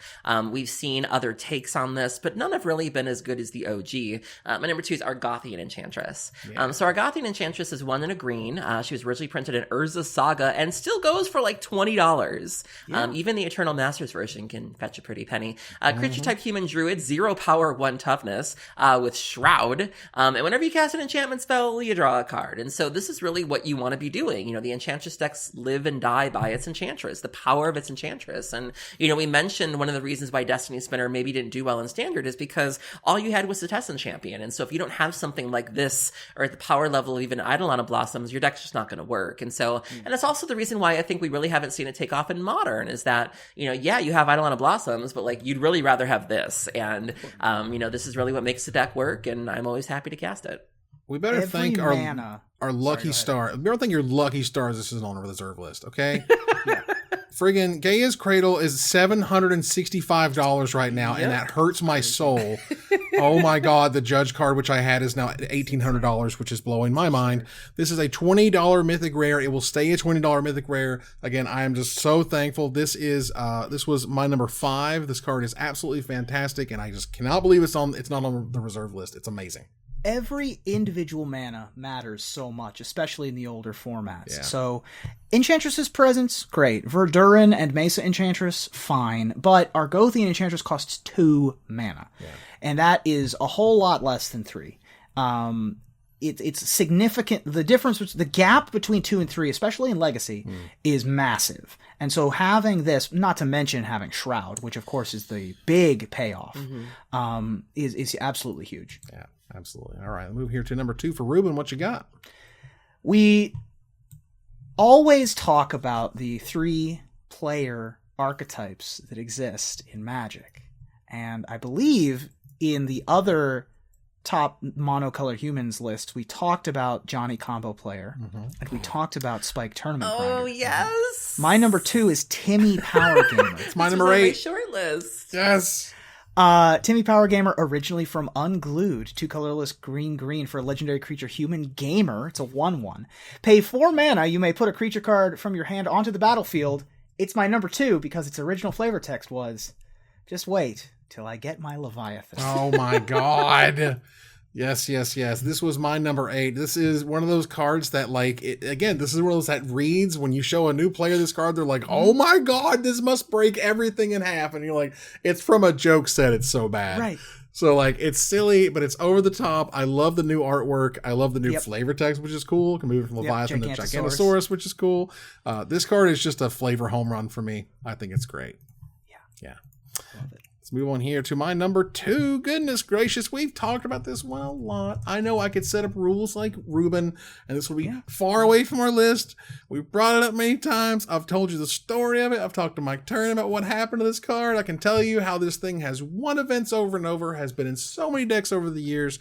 We've seen other takes on this, but none have really been as good as the OG. My number 2 is Argothian Enchantress. Yeah. So Argothian Enchantress is 1 in a green. She was originally printed in Urza Saga and still goes for like $20. Even the Eternal Masters version can fetch a pretty penny. Creature type human druid, 0 power, 1 toughness, with Shroud. And whenever you cast an enchantment spell, you draw a card. And so this is really what you want to be doing. The Enchantress decks live and die by its Enchantress, the power of its Enchantress. And, we mentioned one of the reasons why Destiny Spinner maybe didn't do well in Standard is because all you had was the Tessin Champion. And so if you don't have something like this, or at the power level of even Eidolon of Blossoms, your deck's just not going to work. And so, and it's also the reason why I think we really haven't seen it take off in Modern is that, you have Eidolon of Blossoms, but like you'd really rather have this. And, this is really what makes the deck work. And I'm always happy to cast it. We better thank our lucky star. We better thank your lucky stars. This isn't on a reserve list, okay? Friggin' Gaia's Cradle is $765 right now, and that hurts my soul. Oh my god, the Judge card, which I had, is now $1,800, which is blowing my mind. This is a $20 Mythic Rare. It will stay a $20 Mythic Rare. Again, I am just so thankful. This was my number 5. This card is absolutely fantastic, and I just cannot believe it's not on the reserve list. It's amazing. Every individual mana matters so much, especially in the older formats. Yeah. So, Enchantress's presence, great. Verduran and Mesa Enchantress, fine. But Argothian Enchantress costs 2 mana. Yeah. And that is a whole lot less than 3. It's significant. The gap between 2 and 3, especially in Legacy, is massive. And so having this, not to mention having Shroud, which of course is the big payoff, is absolutely huge. Yeah. Absolutely. All right, I'll move here to number 2 for Reuben. What you got? We always talk about the 3-player archetypes that exist in Magic. And I believe in the other top monocolor humans list, we talked about Johnny Combo Player, and we talked about Spike Tournament Grinder. Oh, yes! My number 2 is Timmy Power Gamer. It's my number 8. My short list. Yes! Timmy Power Gamer, originally from Unglued, 2 colorless green for a legendary creature human gamer. It's a 1/1. Pay 4 mana, you may put a creature card from your hand onto the battlefield. It's my number 2 because its original flavor text was, just wait till I get my Leviathan. Oh my god. Yes. This was my number 8. This is one of those cards that, this is one of those that reads when you show a new player this card, they're like, oh my god, this must break everything in half. And you're like, it's from a joke set. It's so bad. Right. So, it's silly, but it's over the top. I love the new artwork. I love the new flavor text, which is cool. You can move it from Leviathan to Gigantosaurus, which is cool. This card is just a flavor home run for me. I think it's great. Yeah. Love it. Let's move on here to my number 2. Goodness gracious, we've talked about this one a lot. I know I could set up rules like Reuben, and this will be far away from our list. We've brought it up many times. I've told you the story of it. I've talked to Mike Turner about what happened to this card. I can tell you how this thing has won events over and over, has been in so many decks over the years,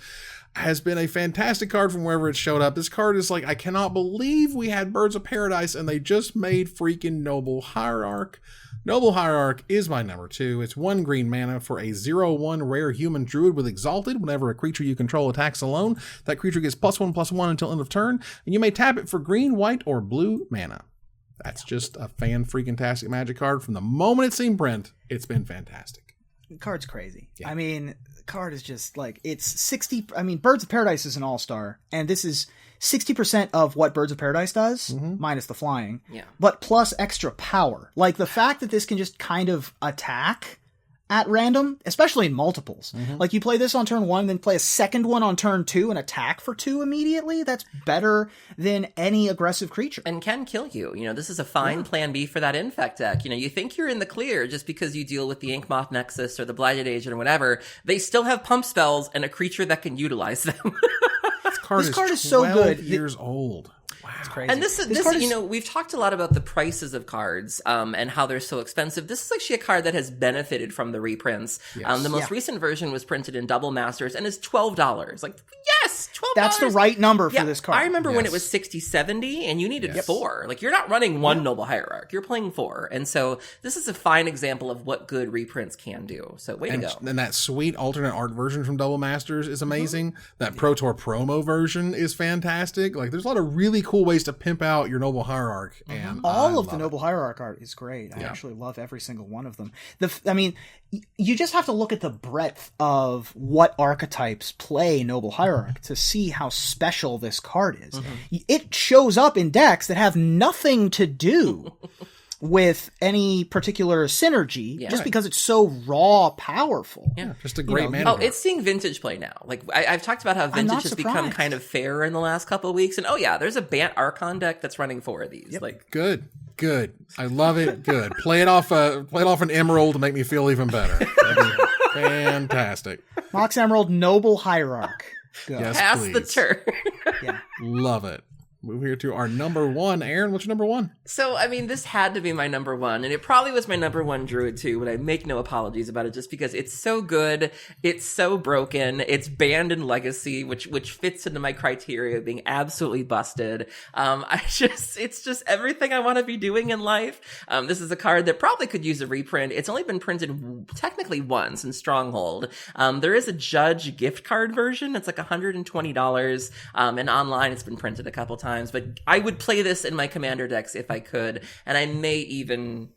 has been a fantastic card from wherever it showed up. This card is I cannot believe we had Birds of Paradise, and they just made freaking Noble Hierarch. Noble Hierarch is my number 2. It's 1 green mana for a 0/1 rare human druid with Exalted. Whenever a creature you control attacks alone, that creature gets +1/+1 until end of turn, and you may tap it for green, white, or blue mana. That's just a fan-freaking-tastic Magic card. From the moment it's seen print, it's been fantastic. The card's crazy. Yeah. I mean, the card is just it's 60. I mean, Birds of Paradise is an all-star, and this is 60% of what Birds of Paradise does, minus the flying, but plus extra power. The fact that this can just kind of attack at random, especially in multiples. Like you play this on turn 1, then play a second one on turn 2 and attack for 2 immediately. That's better than any aggressive creature. And can kill you. You know, this is a fine plan B for that Infect deck. You know, you think you're in the clear just because you deal with the Inkmoth Nexus or the Blighted Agent or whatever. They still have pump spells and a creature that can utilize them. This card is so good. years old. Wow. It's crazy. And this you know, we've talked a lot about the prices of cards and how they're so expensive. This is actually a card that has benefited from the reprints. Yes. The most recent version was printed in Double Masters and is $12. Like, yes, $12. That's the right number for this card. I remember when it was 60, 70 and you needed 4. Like, you're not running one Noble Hierarch. You're playing 4. And so this is a fine example of what good reprints can do. So way to go. And that sweet alternate art version from Double Masters is amazing. That Pro Tour promo version is fantastic. Like, there's a lot of really cool ways to pimp out your Noble Hierarch. And all of the Noble Hierarch art is great. I actually love every single one of them. I mean, you just have to look at the breadth of what archetypes play Noble Hierarch to see how special this card is. It shows up in decks that have nothing to do with any particular synergy just because it's so raw powerful. Yeah, just a great mana. Oh, it's seeing vintage play now. Like I've talked about how vintage has become kind of fair in the last couple of weeks, and there's a Bant Archon deck that's running 4 of these. Like good. I love it. Good. Play it off an Emerald to make me feel even better. That'd be fantastic. Mox Emerald Noble Hierarch. Go. Yes, pass please. the turn. Love it. Move here to our number 1. Aaron, what's your number 1? So, I mean, this had to be my number 1, and it probably was my number 1 Druid too, but I make no apologies about it just because it's so good, it's so broken, it's banned in Legacy, which fits into my criteria of being absolutely busted. It's just everything I want to be doing in life. This is a card that probably could use a reprint. It's only been printed technically once in Stronghold. There is a Judge gift card version. It's like $120, and online it's been printed a couple times. But I would play this in my commander decks if I could, and I may even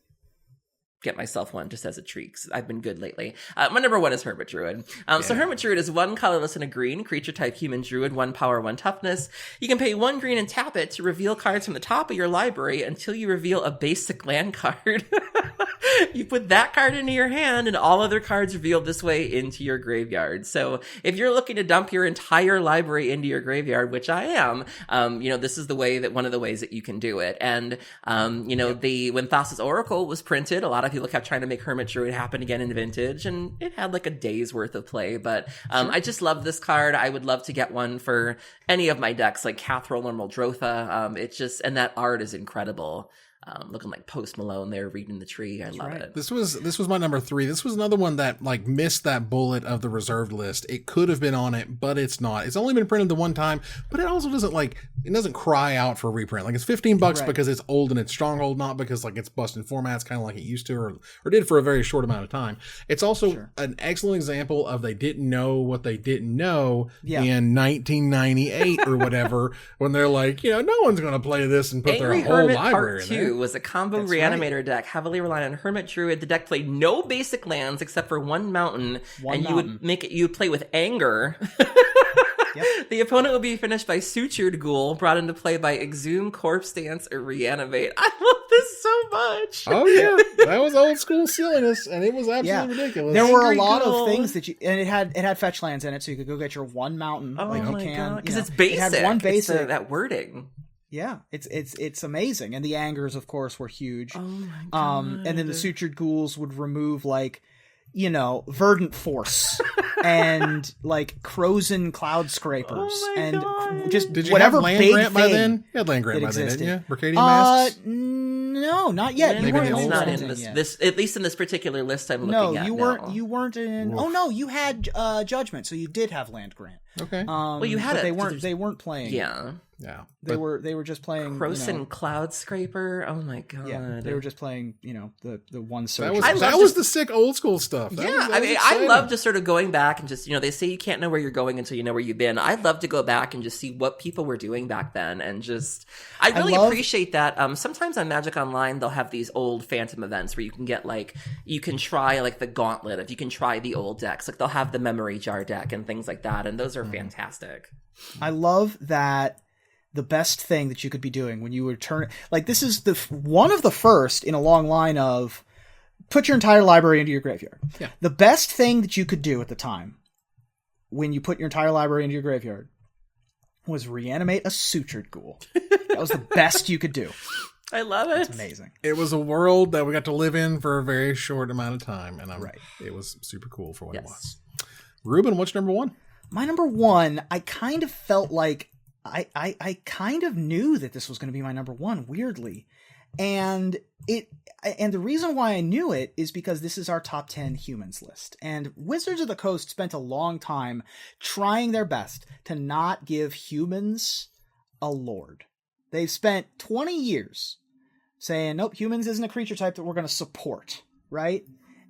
get myself one just as a treat, 'cause I've been good lately. My number 1 is Herbert Druid. So Herbert Druid is 1 colorless and a green, creature type human druid, 1 power, 1 toughness. You can pay 1 green and tap it to reveal cards from the top of your library until you reveal a basic land card. You put that card into your hand and all other cards revealed this way into your graveyard. So if you're looking to dump your entire library into your graveyard, which I am, this is one of the ways that you can do it. And, when Thassa's Oracle was printed, a lot of people kept trying to make Hermit Druid happen again in Vintage, and it had like a day's worth of play. But I just love this card. I would love to get one for any of my decks, like Cathrol or Muldrotha. And that art is incredible. Looking like Post Malone there reading the tree. I love it. This was my number 3. This was another one that like missed that bullet of the reserved list. It could have been on it, but it's not. It's only been printed the one time, but it also doesn't cry out for reprint. Like it's $15 because it's old and it's Stronghold, not because like it's busting formats kind of like it used to or did for a very short amount of time. It's also an excellent example of they didn't know what they didn't know in 1998 or whatever when they're like, no one's going to play this and put Angry their whole Hermit library Part in there. 2 was a combo reanimator deck heavily reliant on Hermit Druid. The deck played no basic lands except for 1 mountain, you would play with Anger. The opponent will be finished by Sutured Ghoul, brought into play by Exhume, Corpse Dance, or Reanimate. I love this so much. Oh yeah, that was old school silliness, and it was absolutely ridiculous. There were a lot of things that and it had fetch lands in it, so you could go get your 1 mountain. Oh my god, because it's basic. It had 1 basic. That wording. Yeah, it's amazing, and the Angers, of course, were huge. Oh my god! And then the Sutured Ghouls would remove Verdant Force and like Crozen Cloud Scrapers and just did you whatever have land big grant by thing then? You had land grant by existed. then, didn't you? Mercadian Masks? No, not yet. Maybe You weren't not in yet. this, at least in this particular list I'm looking at. No, now. you weren't in. Oh no, you had Judgment, so you did have land grant. Okay. Well, you had but they weren't playing. Yeah. Yeah. They were just playing Croson Cloud Scraper. Oh my god. Yeah, they were just playing, the one search. That was the sick old school stuff. I love just sort of going back and just, they say you can't know where you're going until you know where you've been. I'd love to go back and just see what people were doing back then, and just I really appreciate that. Sometimes on Magic Online they'll have these old Phantom events where you can get you can try the Gauntlet, if you can try the old decks. Like they'll have the Memory Jar deck and things like that, and those are fantastic. I love that. The best thing that you could be doing when you return, this is one of the first in a long line of put your entire library into your graveyard. Yeah. The best thing that you could do at the time when you put your entire library into your graveyard was reanimate a sutured ghoul. That was the best you could do. I love it. It's amazing. It was a world that we got to live in for a very short amount of time, and it was super cool for what it was. Reuben, what's number one? My number one, I kind of felt like I kind of knew that this was going to be my number one, weirdly. And the reason why I knew it is because this is our top 10 humans list. And Wizards of the Coast spent a long time trying their best to not give humans a lord. They've spent 20 years saying, nope, humans isn't a creature type that we're going to support, right?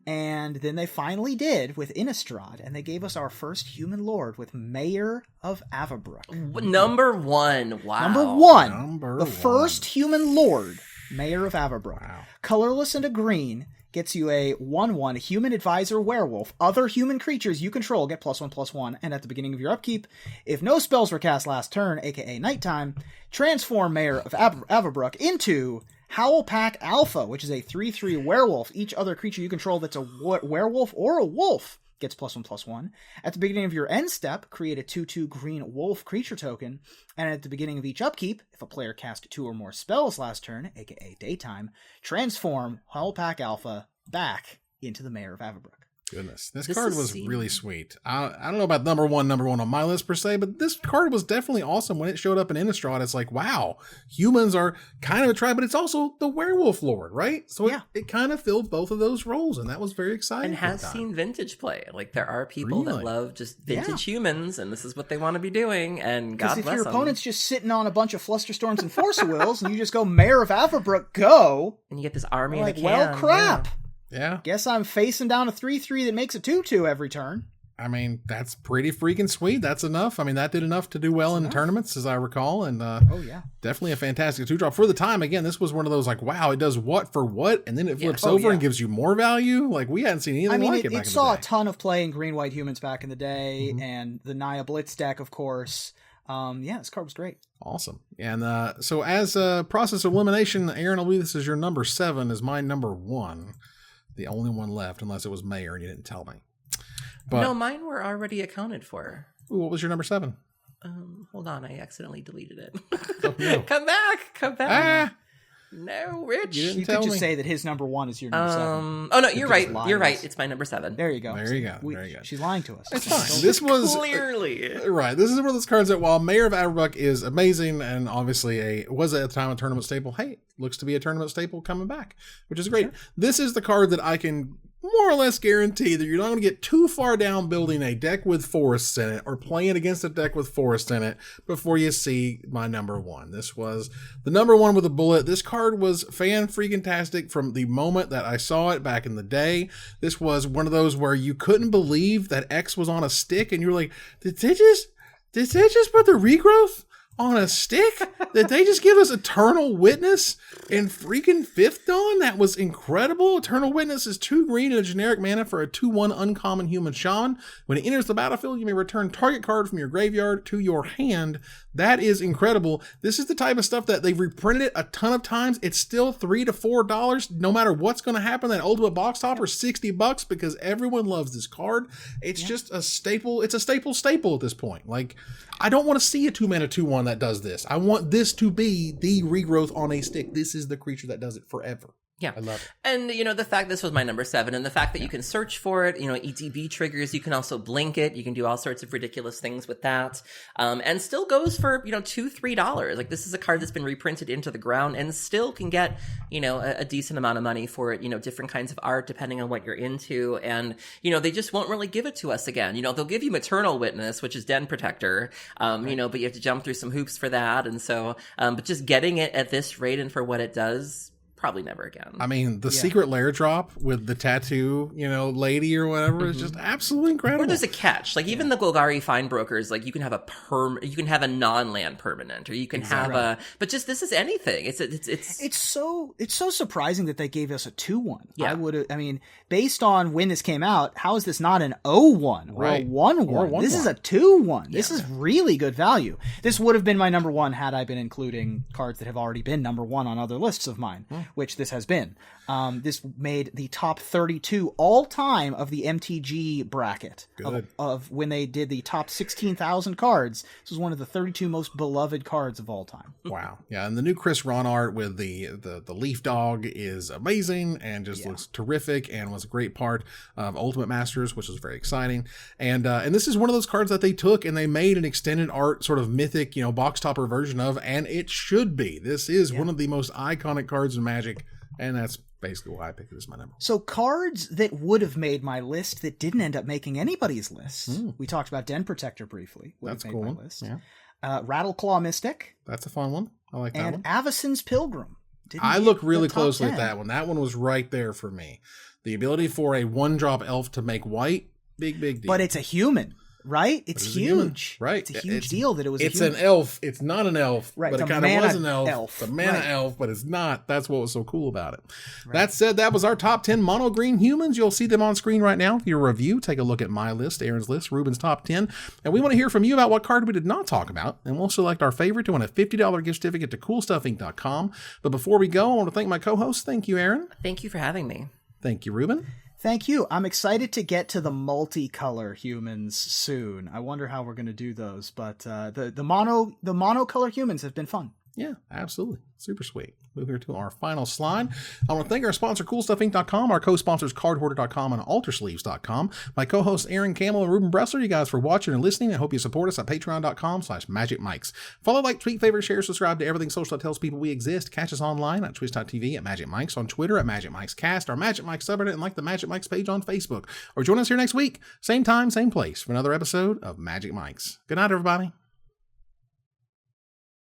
And then they finally did with Innistrad, and they gave us our first human lord with Mayor of Avabrook. Number one. Wow. Number one. First human lord, Mayor of Avabrook. Wow. Colorless and a green, gets you a 1/1 human advisor werewolf. Other human creatures you control get +1/+1. And at the beginning of your upkeep, if no spells were cast last turn, aka nighttime, transform Mayor of Avabrook into Howl Pack Alpha, which is a 3/3 werewolf. Each other creature you control that's a werewolf or a wolf gets +1/+1. At the beginning of your end step, create a 2/2 green wolf creature token. And at the beginning of each upkeep, if a player cast 2 or more spells last turn, aka daytime, transform Howl Pack Alpha back into the Mayor of Avabrook. Goodness, this card was really sweet. I don't know about number one on my list per se, but this card was definitely awesome when it showed up in Innistrad. It's like, wow, humans are kind of a tribe, but it's also the werewolf lord, right? So it kind of filled both of those roles, and that was very exciting. And has seen vintage play. Like, there are people that love just vintage humans, and this is what they want to be doing, and God bless them. Because if your opponent's just sitting on a bunch of Flusterstorms and Force of Wills, and you just go Mayor of Avabrook, go! And you get this army in a can. Well, crap! Yeah. Guess I'm facing down a 3/3 that makes a 2/2 every turn. I mean, that's pretty freaking sweet. That's enough. I mean, that did enough to do well in tournaments, as I recall. And definitely a fantastic 2-drop. For the time, again, this was one of those like, wow, it does what for what? And then it flips over and gives you more value. Like, we hadn't seen anything like it back in the day. It saw a ton of play in green-white humans back in the day, and the Naya Blitz deck, of course. This card was great. Awesome. And so as a process of elimination, Aaron, I believe this is your number 7, is my number 1. The only one left, unless it was Mayor and you didn't tell me. But, no, mine were already accounted for. Ooh, what was your number 7? Hold on, I accidentally deleted it. Oh, no. Come back. No, Rich. You could just say that his number 1 is your number 7. Oh no, you're right. It's my number 7. There you go. There you go. She's lying to us. It's fine. This was clearly right. This is one of those cards that, while Mayor of Avabrook is amazing and obviously was at the time a tournament staple, hey, looks to be a tournament staple coming back, which is great. Sure. This is the card that I can more or less guarantee that you're not going to get too far down building a deck with forests in it or playing against a deck with forests in it before you see my number 1. This was the number 1 with a bullet. This card was fan-freaking-tastic from the moment that I saw it back in the day. This was one of those where you couldn't believe that X was on a stick, and you're like, did they just put the regrowth on a stick? Did they just give us Eternal Witness in freaking 5th Dawn? That was incredible. Eternal Witness is 2 green and a generic mana for a 2/1 uncommon human shaman. When it enters the battlefield, you may return target card from your graveyard to your hand. That is incredible. This is the type of stuff that they've reprinted it a ton of times. It's still $3 to $4 no matter what's going to happen. That ultimate box topper is $60 because everyone loves this card. It's just a staple. It's a staple at this point. Like, I don't want to see a 2-mana 2/1 that does this. I want this to be the regrowth on a stick. This is the creature that does it forever. Yeah. I love it. And, the fact this was my number 7 and the fact that you can search for it, ETB triggers, you can also blink it. You can do all sorts of ridiculous things with that. And still goes for, $2, $3. Like, this is a card that's been reprinted into the ground and still can get, a decent amount of money for it, different kinds of art depending on what you're into. And, they just won't really give it to us again. They'll give you Maternal Witness, which is Den Protector, but you have to jump through some hoops for that. And so, but just getting it at this rate and for what it does, probably never again. I mean, the secret lair drop with the tattoo, lady or whatever is just absolutely incredible. Or there's a catch. Like, even the Golgari Fine Brokers, like, you can have a non-land permanent, or you can have but just, this is anything. It's so surprising that they gave us a 2/1. Yeah. Based on when this came out, how is this not an 0/1 or a 1/1? This is a 2/1. Yeah. This is really good value. This would have been my number 1 had I been including cards that have already been number 1 on other lists of mine. Which this has been. This made the top 32 all time of the MTG bracket of when they did the top 16,000 cards. This was one of the 32 most beloved cards of all time. Wow. Yeah, and the new Chris Ron art with the leaf dog is amazing and just looks terrific and was a great part of Ultimate Masters, which was very exciting. And this is one of those cards that they took and they made an extended art sort of mythic, box topper version of, and it should be. This is one of the most iconic cards in Magic, and that's basically why I picked it as my number. So cards that would have made my list that didn't end up making anybody's list. We talked about Den Protector briefly. That's a cool one. List. Yeah. Rattleclaw Mystic. That's a fun one. I like that one. And Avacyn's Pilgrim. I looked really closely at that one. That one was right there for me. The ability for a 1-drop elf to make white, big deal. But it's a human. Right? It's huge. Right. It's a huge deal that it was It's an elf. It's not an elf. Right. But it kind of was an elf. It's a mana elf, but it's not. That's what was so cool about it. Right. That said, that was our top 10 mono green humans. You'll see them on screen right now. For your review, take a look at my list, Aaron's list, Reuben's top 10. And we want to hear from you about what card we did not talk about. And we'll select our favorite to win a $50 gift certificate to CoolStuffInc.com. But before we go, I want to thank my co-host. Thank you, Aaron. Thank you for having me. Thank you, Reuben. Thank you. I'm excited to get to the multicolor humans soon. I wonder how we're going to do those, but the monocolor humans have been fun. Yeah, absolutely. Super sweet. Move here to our final slide. I want to thank our sponsor, CoolStuffInc.com, our co-sponsors, CardHoarder.com and AlterSleeves.com, my co-hosts, Aaron Campbell and Reuben Bressler. You guys for watching and listening. I hope you support us at Patreon.com/MagicMikes. Follow, like, tweet, favorite, share, subscribe to everything social that tells people we exist. Catch us online at Twitch.tv at Magic Mikes, on Twitter at Magic Mikes Cast, our Magic Mikes subreddit, and like the Magic Mikes page on Facebook. Or join us here next week, same time, same place, for another episode of Magic Mikes. Good night, everybody.